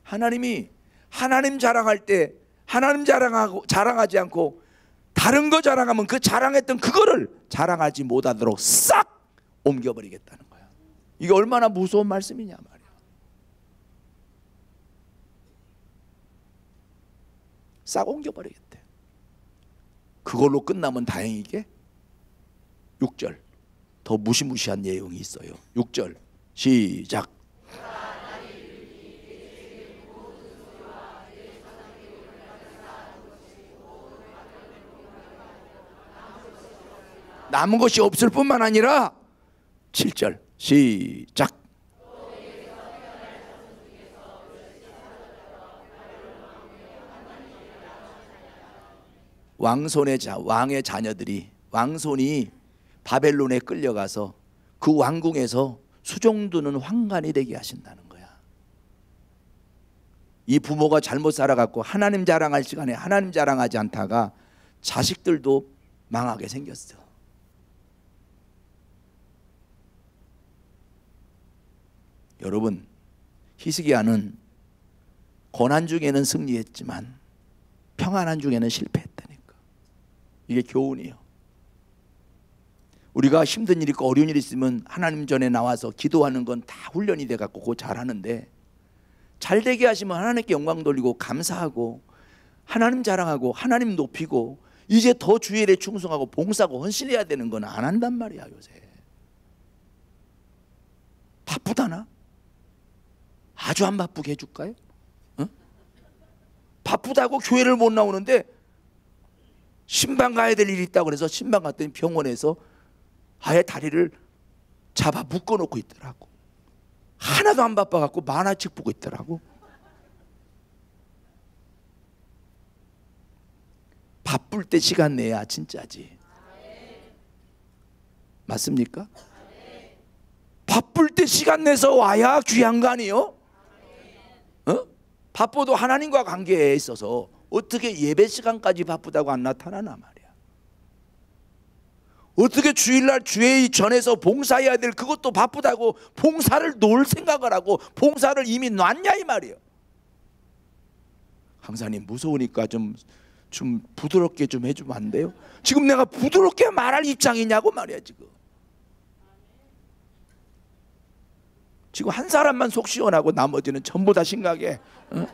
하나님이 하나님 자랑할 때 하나님 자랑하지 않고 다른 거 자랑하면 그 자랑했던 그거를 자랑하지 못하도록 싹 옮겨버리겠다는 거야. 이게 얼마나 무서운 말씀이냐 말이야. 싹 옮겨버리겠대. 그걸로 끝나면 다행이게 6절 더 무시무시한 내용이 있어요. 6절 시작. 남은 것이 없을 뿐만 아니라 7절 시작. 왕의 자녀들이, 왕손이 바벨론에 끌려가서 그 왕궁에서 수종드는 황관이 되게 하신다는 거야. 이 부모가 잘못 살아갖고 하나님 자랑할 시간에 하나님 자랑하지 않다가 자식들도 망하게 생겼어. 여러분, 히스기야는 고난 중에는 승리했지만 평안한 중에는 실패했다니까. 이게 교훈이에요. 우리가 힘든 일 있고 어려운 일 있으면 하나님 전에 나와서 기도하는 건 다 훈련이 돼갖고 그거 잘하는데, 잘 되게 하시면 하나님께 영광 돌리고 감사하고 하나님 자랑하고 하나님 높이고 이제 더 주의 일에 충성하고 봉사하고 헌신해야 되는 건 안 한단 말이야. 요새 바쁘다나? 아주 안 바쁘게 해줄까요? 어? 바쁘다고 교회를 못 나오는데 신방 가야 될 일이 있다고 그래서 신방 갔더니 병원에서 아예 다리를 잡아 묶어놓고 있더라고. 하나도 안 바빠갖고 만화책 보고 있더라고. 바쁠 때 시간 내야 진짜지. 맞습니까? 바쁠 때 시간 내서 와야 귀한 거 아니에요? 어? 바빠도 하나님과 관계에 있어서 어떻게 예배 시간까지 바쁘다고 안 나타나나 말이야. 어떻게 주일날 주의 전에서 봉사해야 될 그것도 바쁘다고 봉사를 놓을 생각을 하고 봉사를 이미 놨냐 이 말이에요. 강사님 무서우니까 좀 부드럽게 좀 해주면 안 돼요? 지금 내가 부드럽게 말할 입장이냐고 말이야. 지금 한 사람만 속 시원하고 나머지는 전부 다 심각해. 어?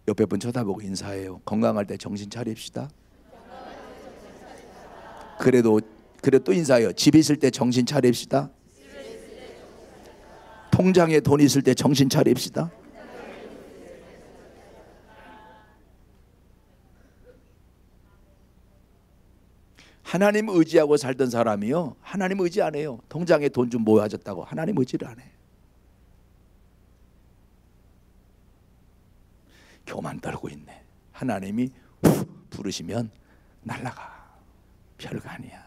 옆에 분 쳐다보고 인사해요. 건강할 때 정신 차립시다. 그래도 또 인사해요. 집 있을 때 정신 차립시다. 통장에 돈 있을 때 정신 차립시다. 하나님 의지하고 살던 사람이요, 하나님 의지 안 해요. 통장에 돈 좀 모아졌다고 하나님 의지를 안 해. 교만 떨고 있네. 하나님이 후 부르시면 날아가. 별거 아니야.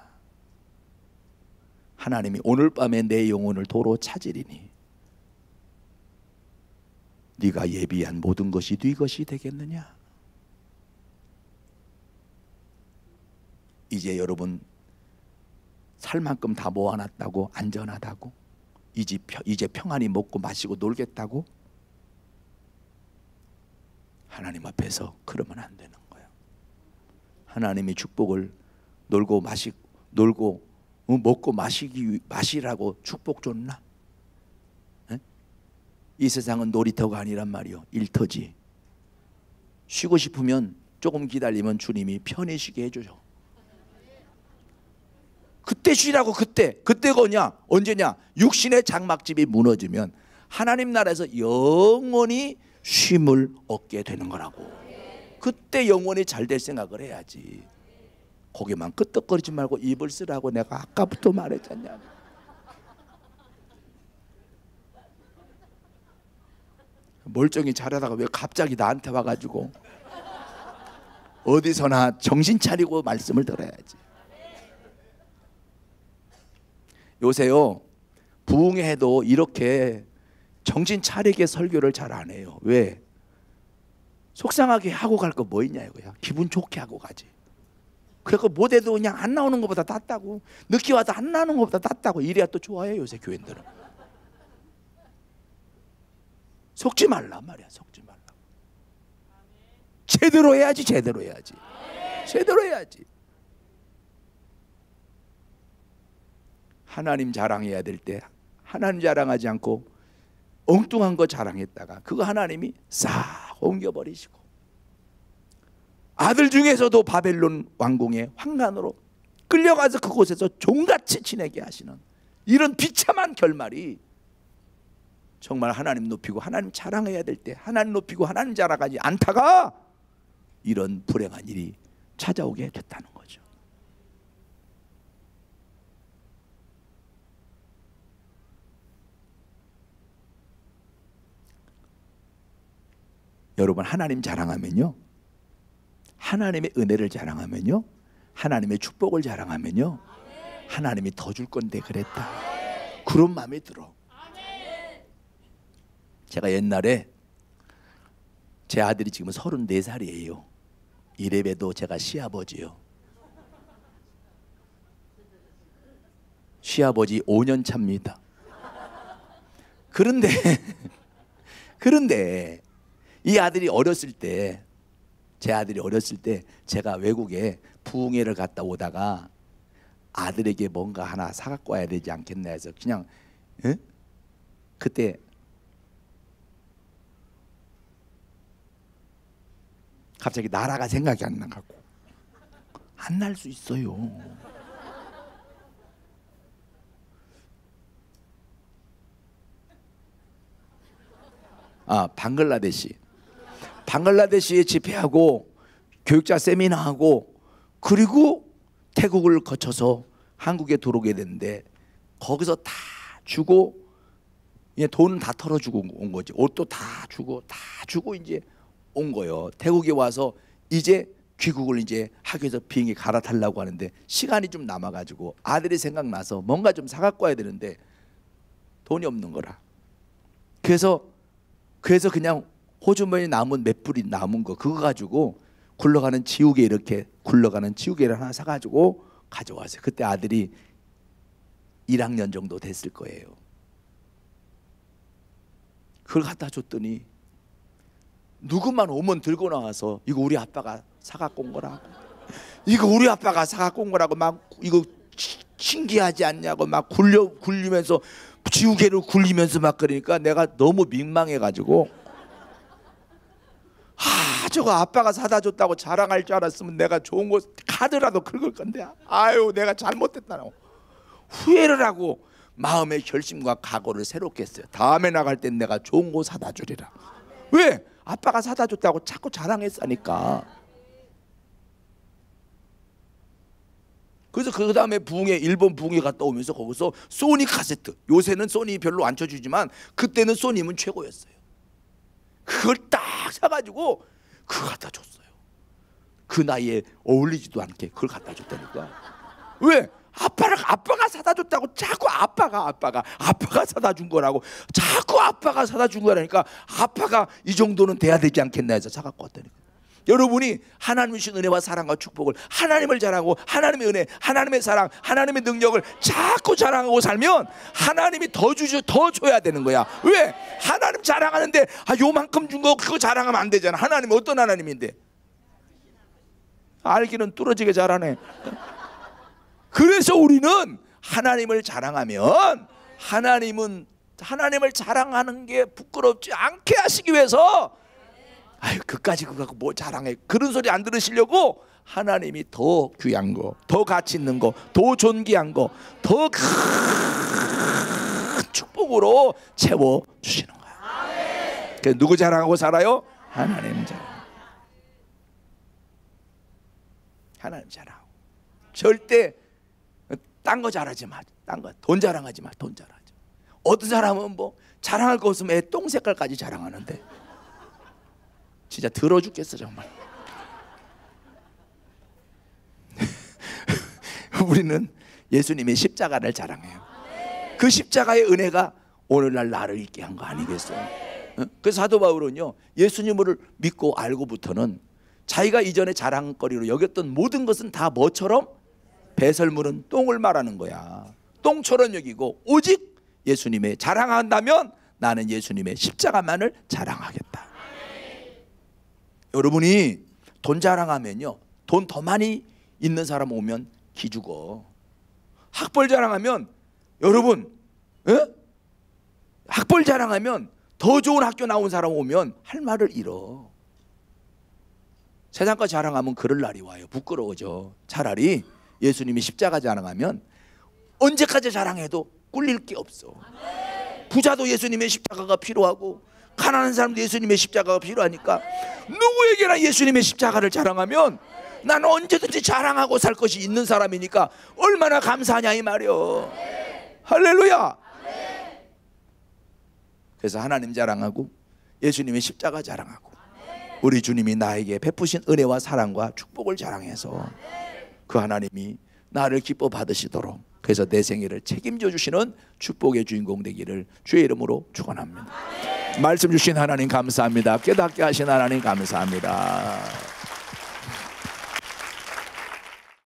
하나님이 오늘 밤에 내 영혼을 도로 찾으리니 네가 예비한 모든 것이 네 것이 되겠느냐. 이제 여러분 살 만큼 다 모아놨다고 안전하다고 이제 평안히 먹고 마시고 놀겠다고 하나님 앞에서 그러면 안 되는 거예요. 하나님이 축복을 놀고 먹고 마시라고 축복 줬나? 에? 이 세상은 놀이터가 아니란 말이요, 일터지. 쉬고 싶으면 조금 기다리면 주님이 편히 쉬게 해줘요. 그때 쉬라고. 그때거냐? 언제냐? 육신의 장막집이 무너지면 하나님 나라에서 영원히 쉼을 얻게 되는 거라고. 그때 영원히 잘 될 생각을 해야지. 거기만 끄떡거리지 말고 입을 쓰라고 내가 아까부터 말했잖냐. 멀쩡히 잘하다가 왜 갑자기 나한테 와가지고. 어디서나 정신 차리고 말씀을 들어야지. 요새요 부흥회도 이렇게 정신 차리게 설교를 잘 안 해요. 왜? 속상하게 하고 갈 거 뭐 있냐 이거야. 기분 좋게 하고 가지. 그래서 못해도 그냥 안 나오는 것보다 낫다고, 늦게 와도 안 나오는 것보다 낫다고 이래야 또 좋아해. 요새 교인들은 속지 말란 말이야. 속지 말라. 제대로 해야지. 제대로 해야지. 하나님 자랑해야 될 때 하나님 자랑하지 않고 엉뚱한 거 자랑했다가 그거 하나님이 싹 옮겨버리시고, 아들 중에서도 바벨론 왕궁의 황간으로 끌려가서 그곳에서 종같이 지내게 하시는 이런 비참한 결말이 정말 하나님 높이고 하나님 자랑해야 될 때 하나님 높이고 하나님 자랑하지 않다가 이런 불행한 일이 찾아오게 됐다는 거죠. 여러분 하나님 자랑하면요, 하나님의 은혜를 자랑하면요, 하나님의 축복을 자랑하면요, 하나님이 더 줄 건데 그랬다, 그런 마음이 들어. 제가 옛날에 제 아들이 지금 34살이에요 이래봬도 제가 시아버지요. 시아버지 5년 차입니다. 그런데 이 아들이 어렸을 때, 제 아들이 어렸을 때 제가 외국에 부흥회를 갔다 오다가 아들에게 뭔가 하나 사갖고 와야 되지 않겠나 해서 그냥 그때 갑자기 나라가 생각이 안 나갖고. 안 날 수 있어요. 방글라데시에 집회하고 교육자 세미나하고 그리고 태국을 거쳐서 한국에 들어오게 됐는데 거기서 다 주고 돈은 다 털어주고 온 거지. 옷도 다 주고 이제 온 거예요. 태국에 와서 이제 귀국을 이제 학교에서 비행기 갈아타려고 하는데 시간이 좀 남아가지고 아들이 생각나서 뭔가 좀 사갖고 와야 되는데 돈이 없는 거라. 그래서 그냥 호주머니 남은 몇 불이 남은 거 그거 가지고 굴러가는 지우개, 이렇게 굴러가는 지우개를 하나 사가지고 가져왔어요. 그때 아들이 1학년 정도 됐을 거예요. 그걸 갖다 줬더니 누구만 오면 들고 나와서 이거 우리 아빠가 사갖고 온 거라고, 이거 우리 아빠가 사갖고 온 거라고 막 이거 신기하지 않냐고 막 굴리면서 지우개를 굴리면서 막 그러니까 내가 너무 민망해가지고 저거 아빠가 사다 줬다고 자랑할 줄 알았으면 내가 좋은 거 카드라도 긁을 건데 아유 내가 잘못했다고 후회를 하고 마음의 결심과 각오를 새롭게 했어요. 다음에 나갈 땐 내가 좋은 거 사다 주리라. 왜? 아빠가 사다 줬다고 자꾸 자랑했으니까. 그래서 그 다음에 일본 부흥회 갔다 오면서 거기서 소니 카세트, 요새는 소니 별로 안 쳐주지만 그때는 소니면 최고였어요. 그걸 딱 사가지고 그거 갖다 줬어요. 그 나이에 어울리지도 않게 그걸 갖다 줬다니까. 왜? 아빠가 사다 줬다고 자꾸 아빠가 사다 준 거라고 자꾸 아빠가 사다 준 거라니까 아빠가 이 정도는 돼야 되지 않겠나 해서 사갖고 왔다니까. 여러분이 하나님의 주신 은혜와 사랑과 축복을, 하나님을 자랑하고 하나님의 은혜, 하나님의 사랑, 하나님의 능력을 자꾸 자랑하고 살면 하나님이 더 줘야 되는 거야. 왜? 하나님 자랑하는데 요만큼 준 거 그거 자랑하면 안 되잖아. 하나님은 어떤 하나님인데? 알기는 뚫어지게 잘하네. 그래서 우리는 하나님을 자랑하면 하나님을 자랑하는 게 부끄럽지 않게 하시기 위해서 아유 그까지 그거 갖고 뭐 자랑해 그런 소리 안 들으시려고 하나님이 더 귀한 거, 더 가치 있는 거, 더 존귀한 거, 더 큰 축복으로 채워주시는 거야. 그래서 누구 자랑하고 살아요? 하나님 자랑. 하나님 자랑하고 절대 딴 거 잘하지 마. 딴 거 돈 자랑하지 마. 돈 자랑하지 마. 어떤 사람은 뭐 자랑할 거 없으면 애 똥 색깔까지 자랑하는데 진짜 더러 죽겠어 정말. 우리는 예수님의 십자가를 자랑해요. 그 십자가의 은혜가 오늘날 나를 있게 한 거 아니겠어요? 그래서 사도 바울은요 예수님을 믿고 알고부터는 자기가 이전에 자랑거리로 여겼던 모든 것은 다 뭐처럼? 배설물은 똥을 말하는 거야. 똥처럼 여기고 오직 예수님의 자랑한다면 나는 예수님의 십자가만을 자랑하겠다. 여러분이 돈 자랑하면요 돈 더 많이 있는 사람 오면 기죽어. 학벌 자랑하면 여러분 학벌 자랑하면 더 좋은 학교 나온 사람 오면 할 말을 잃어. 세상과 자랑하면 그럴 날이 와요. 부끄러워져. 차라리 예수님이 십자가 자랑하면 언제까지 자랑해도 꿀릴 게 없어. 부자도 예수님의 십자가가 필요하고 가난한 사람도 예수님의 십자가가 필요하니까 누구에게나 예수님의 십자가를 자랑하면 나는 언제든지 자랑하고 살 것이 있는 사람이니까 얼마나 감사하냐 이 말이요. 할렐루야. 그래서 하나님 자랑하고 예수님의 십자가 자랑하고 우리 주님이 나에게 베푸신 은혜와 사랑과 축복을 자랑해서 그 하나님이 나를 기뻐 받으시도록 그래서 내 생애를 책임져 주시는 축복의 주인공 되기를 주의 이름으로 축원합니다. 말씀 주신 하나님 감사합니다. 깨닫게 하신 하나님 감사합니다.